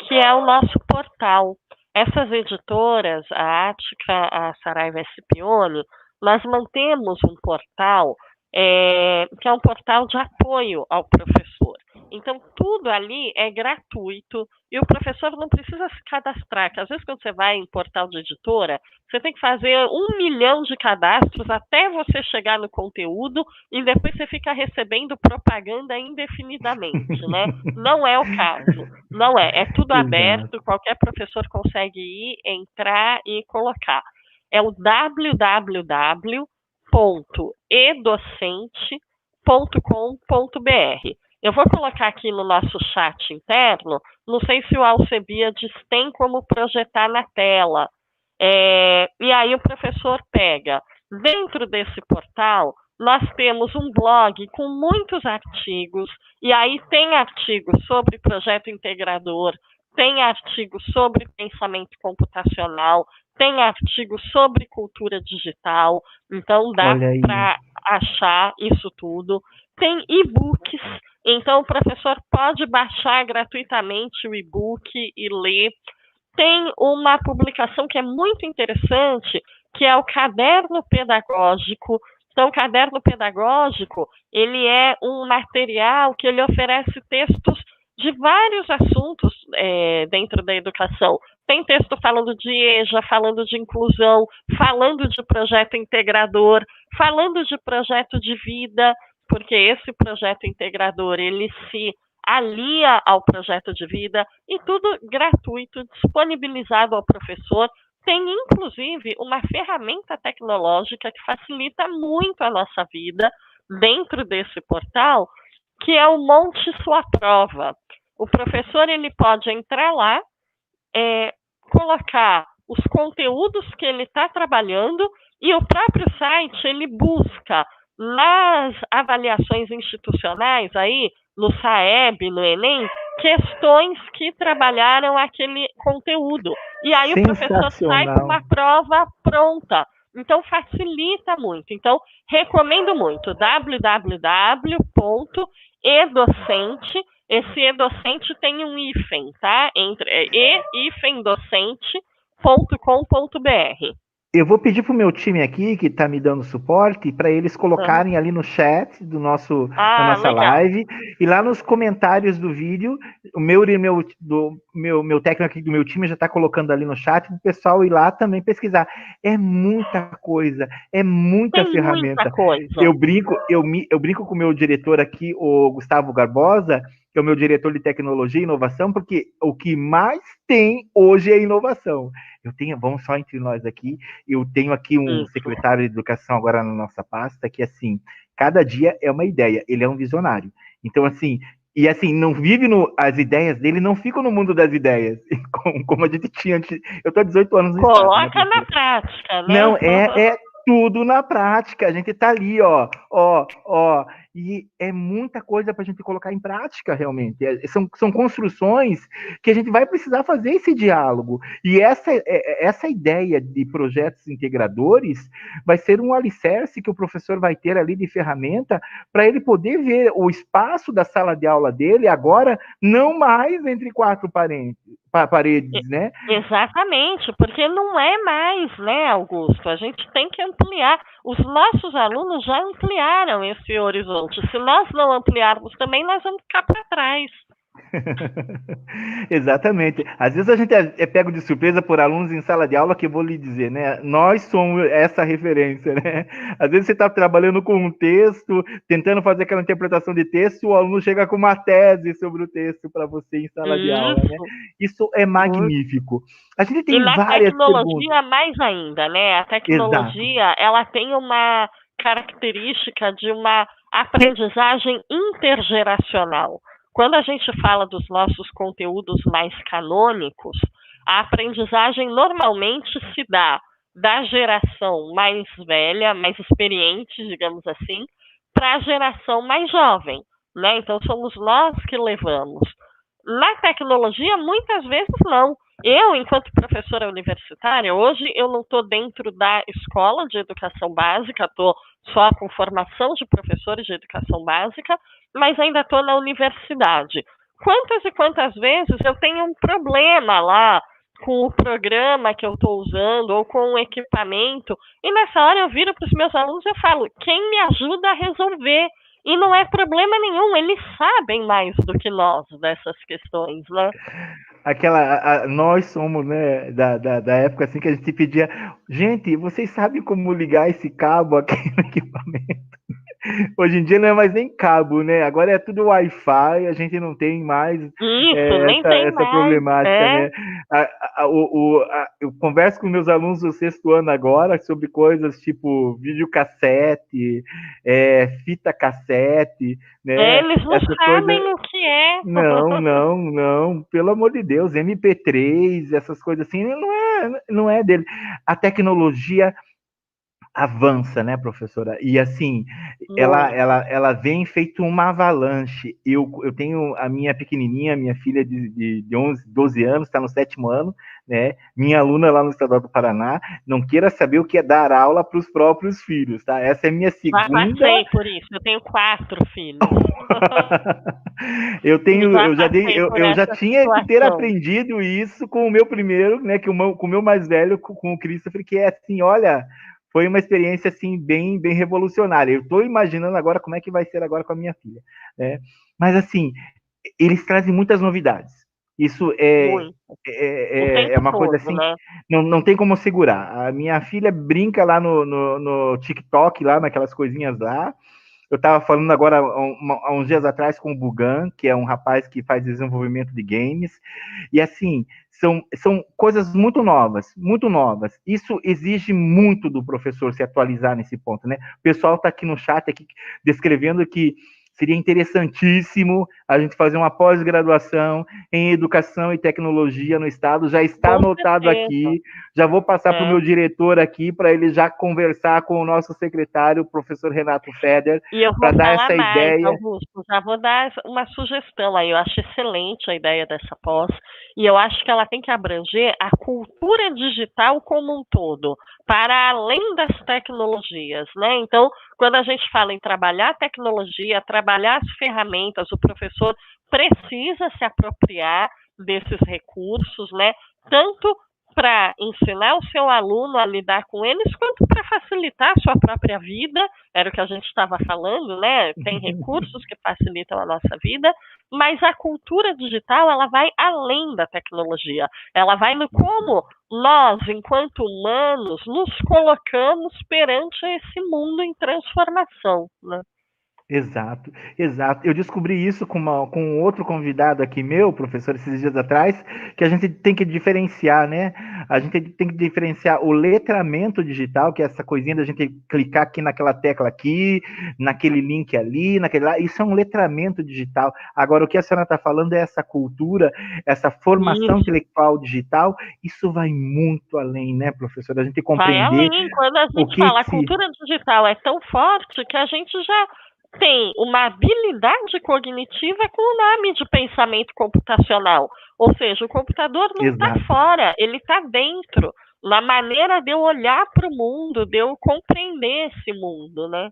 que é o nosso portal. Essas editoras, a Ática, a Saraiva e a Scipione, nós mantemos um portal que é um portal de apoio ao professor. Então, tudo ali é gratuito e o professor não precisa se cadastrar, que às vezes quando você vai em portal de editora, você tem que fazer 1 milhão de cadastros até você chegar no conteúdo e depois você fica recebendo propaganda indefinidamente, né? Não é o caso, não é. É tudo aberto, qualquer professor consegue ir, entrar e colocar. É o www.edocente.com.br. Eu vou colocar aqui no nosso chat interno, não sei se o Alcebiades tem como projetar na tela. E aí o professor pega. Dentro desse portal, nós temos um blog com muitos artigos, e aí tem artigos sobre projeto integrador, tem artigos sobre pensamento computacional, tem artigos sobre cultura digital, então dá para achar isso tudo. Tem e-books, então o professor pode baixar gratuitamente o e-book e ler. Tem uma publicação que é muito interessante, que é o Caderno Pedagógico. Então, o Caderno Pedagógico, ele é um material que ele oferece textos de vários assuntos dentro da educação. Tem texto falando de EJA, falando de inclusão, falando de projeto integrador, falando de projeto de vida, porque esse projeto integrador, ele se alia ao projeto de vida, e tudo gratuito, disponibilizado ao professor. Tem, inclusive, uma ferramenta tecnológica que facilita muito a nossa vida dentro desse portal, que é o Monte Sua Prova. O professor ele pode entrar lá, colocar os conteúdos que ele está trabalhando, e o próprio site ele busca nas avaliações institucionais, aí, no SAEB, no Enem, questões que trabalharam aquele conteúdo. E aí o professor sai com uma prova pronta. Então, facilita muito. Então, recomendo muito. www.edocente. Esse edocente tem um hífen, tá? Entre e-docente.com.br. Eu vou pedir pro meu time aqui, que tá me dando suporte, para eles colocarem ali no chat da nossa live, e lá nos comentários do vídeo, o meu técnico aqui do meu time já tá colocando ali no chat, pro pessoal ir lá também pesquisar. É muita coisa, é muita ferramenta. Muita coisa. Eu brinco com o meu diretor aqui, o Gustavo Garbosa, que é o meu diretor de tecnologia e inovação, porque o que mais tem hoje é inovação. Vamos só entre nós aqui, eu tenho aqui um secretário de educação agora na nossa pasta, que assim, cada dia é uma ideia, ele é um visionário. Então, assim, não vive as ideias dele, não ficam no mundo das ideias, como a gente tinha antes. Eu tô há 18 anos no Coloca estado, né, na prática, né? Não, é tudo na prática, a gente tá ali, ó, e é muita coisa para a gente colocar em prática, realmente. São construções que a gente vai precisar fazer esse diálogo. E essa ideia de projetos integradores vai ser um alicerce que o professor vai ter ali de ferramenta para ele poder ver o espaço da sala de aula dele agora não mais entre quatro paredes, né? Exatamente, porque não é mais, né, Augusto? A gente tem que ampliar. Os nossos alunos já ampliaram esse horizonte. Se nós não ampliarmos também, nós vamos ficar para trás. Exatamente. Às vezes a gente é pego de surpresa por alunos em sala de aula, que eu vou lhe dizer, né? Nós somos essa referência, né? Às vezes você está trabalhando com um texto, tentando fazer aquela interpretação de texto, o aluno chega com uma tese sobre o texto para você em sala de aula, né? Isso é magnífico. A gente tem várias tecnologia perguntas. Mais ainda, né? A tecnologia, ela tem uma característica de uma aprendizagem intergeracional. Quando a gente fala dos nossos conteúdos mais canônicos, a aprendizagem normalmente se dá da geração mais velha, mais experiente, digamos assim, para a geração mais jovem, né? Então, somos nós que levamos. Na tecnologia, muitas vezes não. Eu, enquanto professora universitária, hoje eu não estou dentro da escola de educação básica, estou só com formação de professores de educação básica, mas ainda estou na universidade. Quantas e quantas vezes eu tenho um problema lá com o programa que eu estou usando ou com o equipamento, e nessa hora eu viro para os meus alunos e eu falo, quem me ajuda a resolver? E não é problema nenhum, eles sabem mais do que nós dessas questões, né? Nós somos, né, da época assim que a gente pedia, gente, vocês sabem como ligar esse cabo aqui no equipamento? Hoje em dia não é mais nem cabo, né? Agora é tudo Wi-Fi, a gente não tem mais essa problemática, né? Eu converso com meus alunos do sexto ano agora sobre coisas tipo videocassete, fita cassete, né? Eles não sabem o que é. Não, pelo amor de Deus, MP3, essas coisas assim, não é dele. A tecnologia avança, né, professora? E assim, ela, Muito. ela, ela vem feito uma avalanche. Eu tenho a minha pequenininha, minha filha de 11, 12 anos, está no 7º ano, né? Minha aluna lá no Estadual do Paraná, não queira saber o que é dar aula para os próprios filhos, tá? Essa é minha Já segunda. passei por isso. Eu tenho 4 filhos. E já passei por Eu já essa tinha que ter situação. aprendido isso com o meu primeiro, né? Com o meu mais velho, com o Christopher, que é assim, olha, foi uma experiência assim bem revolucionária. Eu estou imaginando agora como é que vai ser agora com a minha filha, né? Mas assim, eles trazem muitas novidades. Isso Muito. O é tempo uma coisa todo, assim, né? não tem como segurar. A minha filha brinca lá no TikTok, lá naquelas coisinhas lá. Eu estava falando agora, há uns dias atrás, com o Bugan, que é um rapaz que faz desenvolvimento de games, e assim, são coisas muito novas, muito novas. Isso exige muito do professor se atualizar nesse ponto, né? O pessoal está aqui no chat aqui, descrevendo que seria interessantíssimo a gente fazer uma pós-graduação em educação e tecnologia no estado. Já está Com anotado certeza. aqui, já vou passar para o É. meu diretor aqui para ele já conversar com o nosso secretário, o professor Renato Feder, E eu para vou dar falar essa mais, ideia. Augusto. Já vou dar uma sugestão aí. Eu acho excelente a ideia dessa pós. E eu acho que ela tem que abranger a cultura digital como um todo, para além das tecnologias, né? Então, quando a gente fala em trabalhar a tecnologia, trabalhar as ferramentas, o professor precisa se apropriar desses recursos, né? Tanto para ensinar o seu aluno a lidar com eles, quanto para facilitar a sua própria vida. Era o que a gente estava falando, né? Tem recursos que facilitam a nossa vida, mas a cultura digital, ela vai além da tecnologia. Ela vai no como nós, enquanto humanos, nos colocamos perante esse mundo em transformação, né? Exato, exato. Eu descobri isso com outro convidado aqui meu, professor, esses dias atrás, que a gente tem que diferenciar, né? A gente tem que diferenciar o letramento digital, que é essa coisinha da gente clicar aqui naquela tecla aqui, naquele link ali, naquele lá. Isso é um letramento digital. Agora, o que a senhora está falando é essa cultura, essa formação Isso. intelectual digital. Isso vai muito além, né, professor? A gente Vai compreender além. Quando a o gente que fala, a se... cultura digital é tão forte que a gente já tem uma habilidade cognitiva com o nome de pensamento computacional. Ou seja, o computador não está Exato. fora, ele está dentro, na maneira de eu olhar para o mundo, de eu compreender esse mundo, né?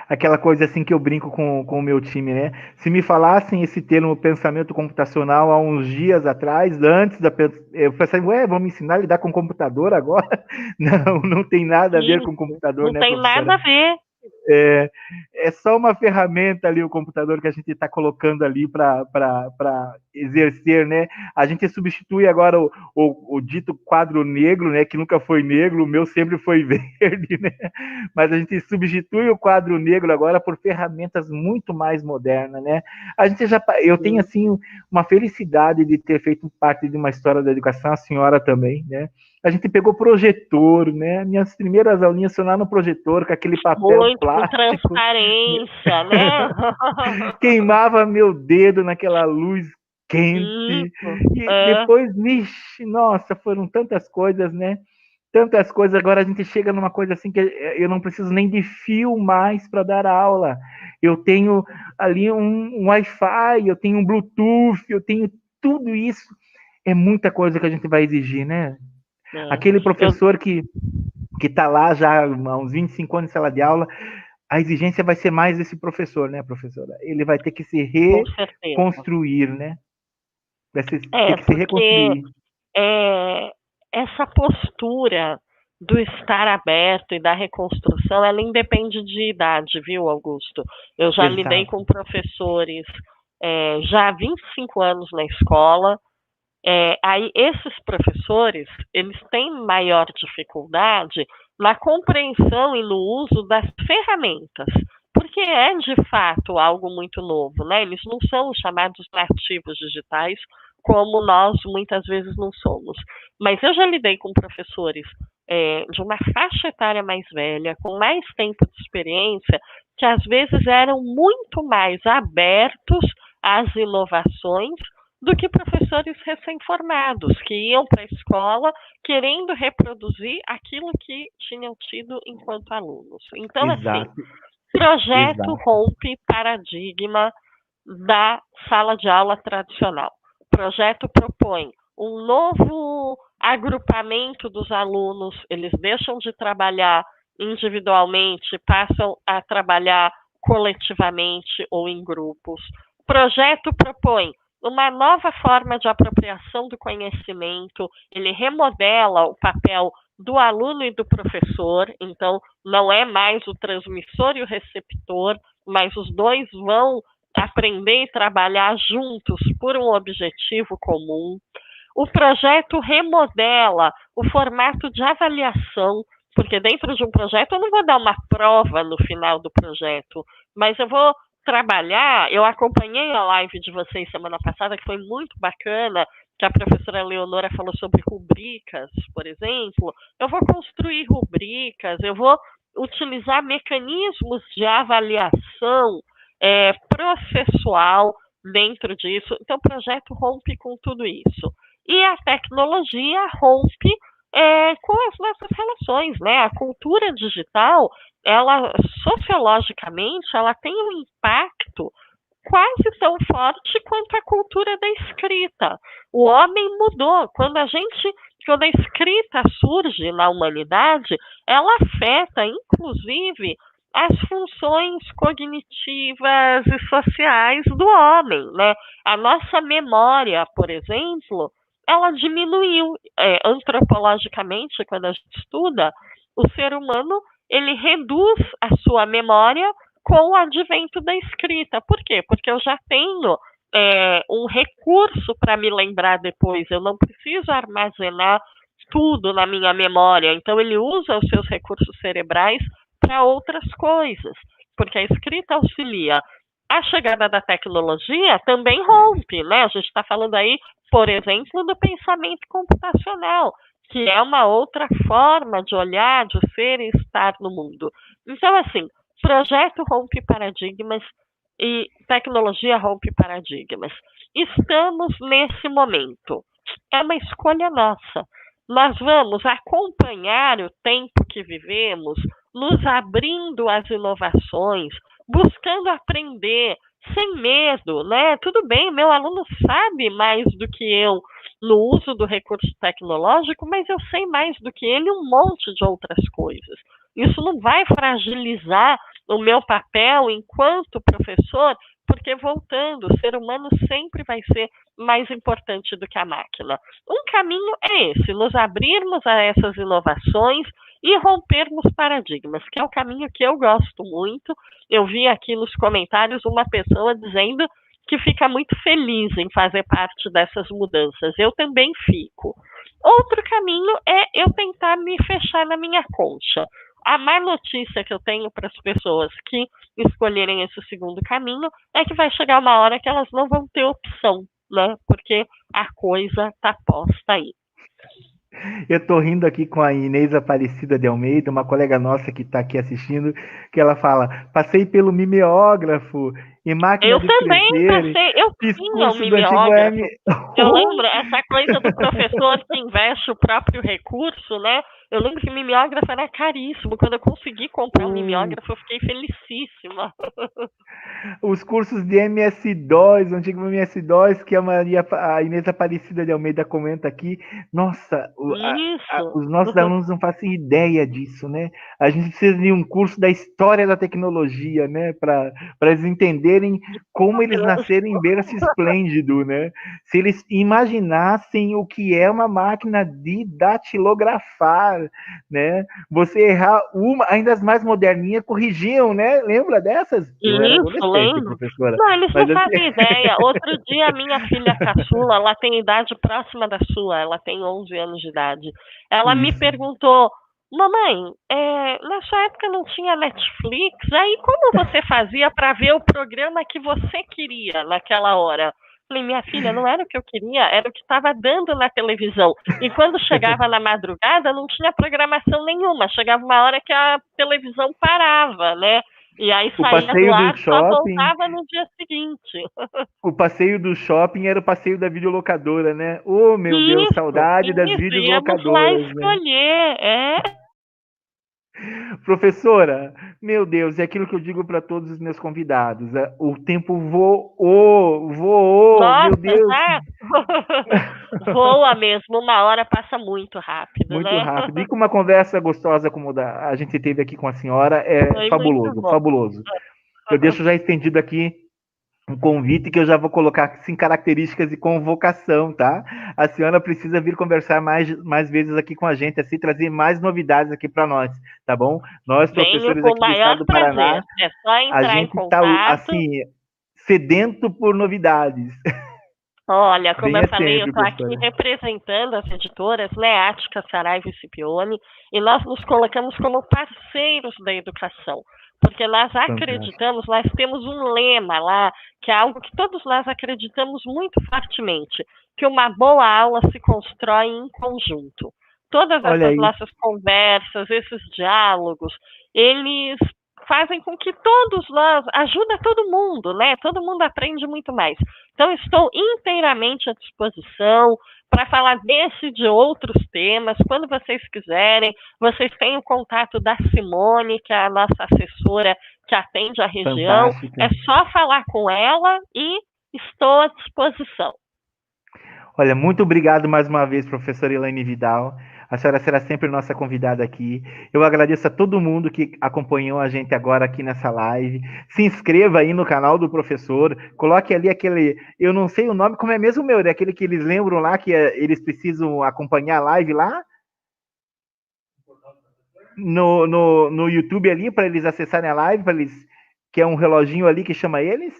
Aquela coisa assim que eu brinco com o meu time, né? Se me falassem esse termo pensamento computacional há uns dias atrás, antes da. Eu pensei, ué, vamos me ensinar a lidar com computador agora? Não tem nada a ver com Isso, computador, não né, tem professora? nada a ver. É, é só uma ferramenta ali, o computador que a gente está colocando ali para exercer, né? A gente substitui agora o dito quadro negro, né? Que nunca foi negro, o meu sempre foi verde, né? Mas a gente substitui o quadro negro agora por ferramentas muito mais modernas, né? Eu tenho assim uma felicidade de ter feito parte de uma história da educação, a senhora também, né? A gente pegou projetor, né? Minhas primeiras aulinhas foram lá no projetor, com aquele papel Muito, com plástico. transparência, né? Queimava meu dedo naquela luz quente. Isso, E é. depois, vixe, nossa, foram tantas coisas, né? Tantas coisas. Agora a gente chega numa coisa assim que eu não preciso nem de fio mais para dar aula. Eu tenho ali um Wi-Fi, eu tenho um Bluetooth, eu tenho tudo isso. É muita coisa que a gente vai exigir, né? É. Aquele Eu, professor que está lá já há uns 25 anos em sala de aula, a exigência vai ser mais desse professor, né, professora? Ele vai ter que se com certeza. reconstruir, né? Ter É, que se porque reconstruir. essa postura do estar aberto e da reconstrução, ela independe de idade, viu, Augusto? Eu já lidei Exato. com professores já há 25 anos na escola. Aí esses professores, eles têm maior dificuldade na compreensão e no uso das ferramentas, porque é de fato algo muito novo, né? Eles não são os chamados nativos digitais, como nós muitas vezes não somos. Mas eu já lidei com professores de uma faixa etária mais velha, com mais tempo de experiência, que às vezes eram muito mais abertos às inovações do que professores recém-formados, que iam para a escola querendo reproduzir aquilo que tinham tido enquanto alunos. Então, assim, Exato, projeto exato. rompe paradigma da sala de aula tradicional. O projeto propõe um novo agrupamento dos alunos, eles deixam de trabalhar individualmente, passam a trabalhar coletivamente ou em grupos. O projeto propõe uma nova forma de apropriação do conhecimento, ele remodela o papel do aluno e do professor, então não é mais o transmissor e o receptor, mas os dois vão aprender e trabalhar juntos por um objetivo comum. O projeto remodela o formato de avaliação, porque dentro de um projeto eu não vou dar uma prova no final do projeto, mas eu vou trabalhar. Eu acompanhei a live de vocês semana passada, que foi muito bacana, que a professora Leonora falou sobre rubricas, por exemplo. Eu vou construir rubricas, eu vou utilizar mecanismos de avaliação processual dentro disso. Então, o projeto rompe com tudo isso. E a tecnologia rompe com as nossas relações, né? A cultura digital, ela sociologicamente, ela tem um impacto quase tão forte quanto a cultura da escrita. O homem mudou. Quando a escrita surge na humanidade, ela afeta, inclusive, as funções cognitivas e sociais do homem, né? A nossa memória, por exemplo, ela diminuiu antropologicamente, quando a gente estuda, o ser humano ele reduz a sua memória com o advento da escrita. Por quê? Porque eu já tenho um recurso para me lembrar depois, eu não preciso armazenar tudo na minha memória, então ele usa os seus recursos cerebrais para outras coisas, porque a escrita auxilia. A chegada da tecnologia também rompe, né? A gente está falando aí, por exemplo, do pensamento computacional, que é uma outra forma de olhar, de ser e estar no mundo. Então, assim, projeto rompe paradigmas e tecnologia rompe paradigmas. Estamos nesse momento. É uma escolha nossa. Nós vamos acompanhar o tempo que vivemos, nos abrindo às inovações, buscando aprender sem medo, né? Tudo bem, meu aluno sabe mais do que eu no uso do recurso tecnológico, mas eu sei mais do que ele um monte de outras coisas. Isso não vai fragilizar o meu papel enquanto professor, porque, voltando, o ser humano sempre vai ser mais importante do que a máquina. Um caminho é esse, nos abrirmos a essas inovações e rompermos paradigmas, que é o caminho que eu gosto muito. Eu vi aqui nos comentários uma pessoa dizendo que fica muito feliz em fazer parte dessas mudanças. Eu também fico. Outro caminho é eu tentar me fechar na minha concha. A má notícia que eu tenho para as pessoas que escolherem esse segundo caminho é que vai chegar uma hora que elas não vão ter opção, né? Porque a coisa está posta aí. Eu tô rindo aqui com a Inês Aparecida de Almeida, uma colega nossa que está aqui assistindo, que ela fala: passei pelo mimeógrafo e máquina Eu de também escrever, passei, eu fiz tinha um curso do antigo M. mimeógrafo. Eu lembro essa coisa do professor que investe o próprio recurso, né? Eu lembro que o mimeógrafo era caríssimo. Quando eu consegui comprar um mimeógrafo, eu fiquei felicíssima. Os cursos de MS2, o antigo MS2, que a Inês Aparecida de Almeida comenta aqui. Nossa, Isso. os nossos alunos não fazem ideia disso, né? A gente precisa de um curso da história da tecnologia, né? Para eles entenderem como eles nasceram em berço esplêndido, né? Se eles imaginassem o que é uma máquina de datilografar, né? Você errar uma, ainda as mais moderninhas corrigiam, né? Lembra dessas? Eu era Isso, adolescente, lembro. professora. Não, eles não Mas fazem ideia. Outro dia, a minha filha caçula, ela tem idade próxima da sua, ela tem 11 anos de idade. Ela me isso. perguntou: mamãe, na sua época não tinha Netflix? Aí como você fazia para ver o programa que você queria naquela hora? Falei: minha filha, não era o que eu queria, era o que estava dando na televisão. E quando chegava na madrugada, não tinha programação nenhuma. Chegava uma hora que a televisão parava, né? E aí O saía do passeio do ar, só shopping, voltava no dia seguinte. o passeio do shopping era o passeio da videolocadora, né? Oh, meu Deus, saudade das Isso, íamos lá videolocadoras, né? escolher, Professora, meu Deus, é aquilo que eu digo para todos os meus convidados. O tempo voou, voou, meu Nossa, Deus, já voa mesmo, uma hora passa muito rápido, muito né? rápido. E com uma conversa gostosa como a gente teve aqui com a senhora, é Foi muito fabuloso, bom. fabuloso. Eu deixo já estendido aqui um convite que eu já vou colocar assim, características de convocação, tá? A senhora precisa vir conversar mais vezes aqui com a gente, assim, trazer mais novidades aqui para nós, tá bom? Nós, Venho professores com o aqui do maior estado do prazer. Paraná, É só a entrar em gente tá, contato. assim, sedento por novidades. Olha, como eu Venha falei, eu sempre, estou aqui professora. representando as editoras, né, Ática, Saraiva e Scipione, e nós nos colocamos como parceiros da educação, porque nós Fantástico. acreditamos, nós temos um lema lá, que é algo que todos nós acreditamos muito fortemente, que uma boa aula se constrói em conjunto. Todas Olha essas aí, nossas conversas, esses diálogos, eles fazem com que todos nós, ajuda todo mundo, né? Todo mundo aprende muito mais. Então, estou inteiramente à disposição para falar desse e de outros temas. Quando vocês quiserem, vocês têm o contato da Simone, que é a nossa assessora que atende a região. É fantástica. só falar com ela e estou à disposição. Olha, muito obrigado mais uma vez, professora Elaine Vidal. A senhora será sempre nossa convidada aqui. Eu agradeço a todo mundo que acompanhou a gente agora aqui nessa live. Se inscreva aí no canal do professor. Coloque ali aquele, eu não sei o nome, como é mesmo meu, é aquele que eles lembram lá que eles precisam acompanhar a live lá no YouTube ali para eles acessarem a live, para eles que é um reloginho ali que chama eles.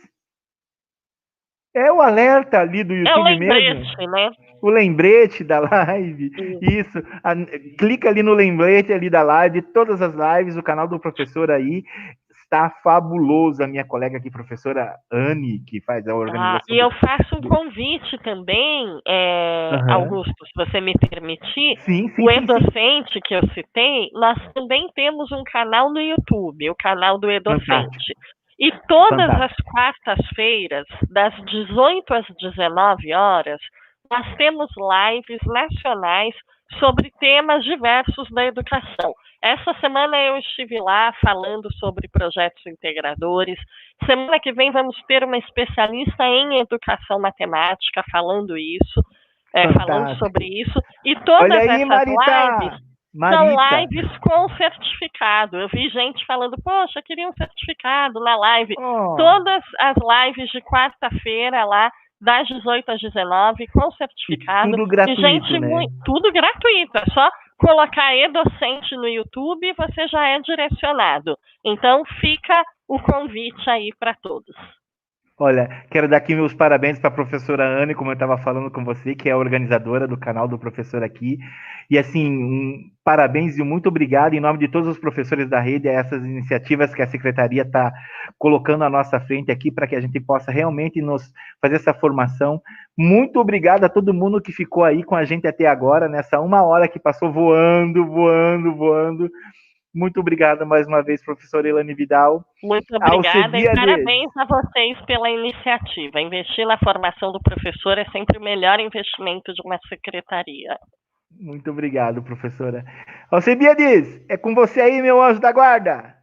É o alerta ali do É o YouTube mesmo. lembrete, né? O lembrete da live, isso. Clica ali no lembrete ali da live, todas as lives, o canal do professor aí está fabuloso. A minha colega aqui, professora Anne, que faz a E organização eu faço um convite também, Uhum. Augusto, se você me permitir. Sim, sim, O sim, sim. Edocente que eu citei, nós também temos um canal no YouTube, o canal do Fantástico, Edocente. E todas as fantástico. quartas-feiras, das 18 às 19 horas, nós temos lives nacionais sobre temas diversos da educação. Essa semana eu estive lá falando sobre projetos integradores. Semana que vem vamos ter uma especialista em educação matemática falando isso, falando sobre Fantástico. isso. E Olha todas aí, essas lives Marita! são Marita! lives com certificado. Eu vi gente falando, poxa, queria um certificado na live. Oh, Todas as lives de quarta-feira lá, das 18 às 19, com e certificado. tudo E gratuito, gente, né? tudo gratuito. É só colocar e-docente no YouTube e você já é direcionado. Então fica o convite aí para todos. Olha, quero dar aqui meus parabéns para a professora Anne, como eu estava falando com você, que é a organizadora do canal do professor aqui. E assim, parabéns e muito obrigado em nome de todos os professores da rede a essas iniciativas que a secretaria está colocando à nossa frente aqui para que a gente possa realmente nos fazer essa formação. Muito obrigado a todo mundo que ficou aí com a gente até agora, nessa uma hora que passou voando, voando, voando. Muito obrigado mais uma vez, professora Elane Vidal. Muito obrigada e Alcebiades. parabéns a vocês pela iniciativa. Investir na formação do professor é sempre o melhor investimento de uma secretaria. Muito obrigado, professora. Alcebiades, é com você aí, meu anjo da guarda.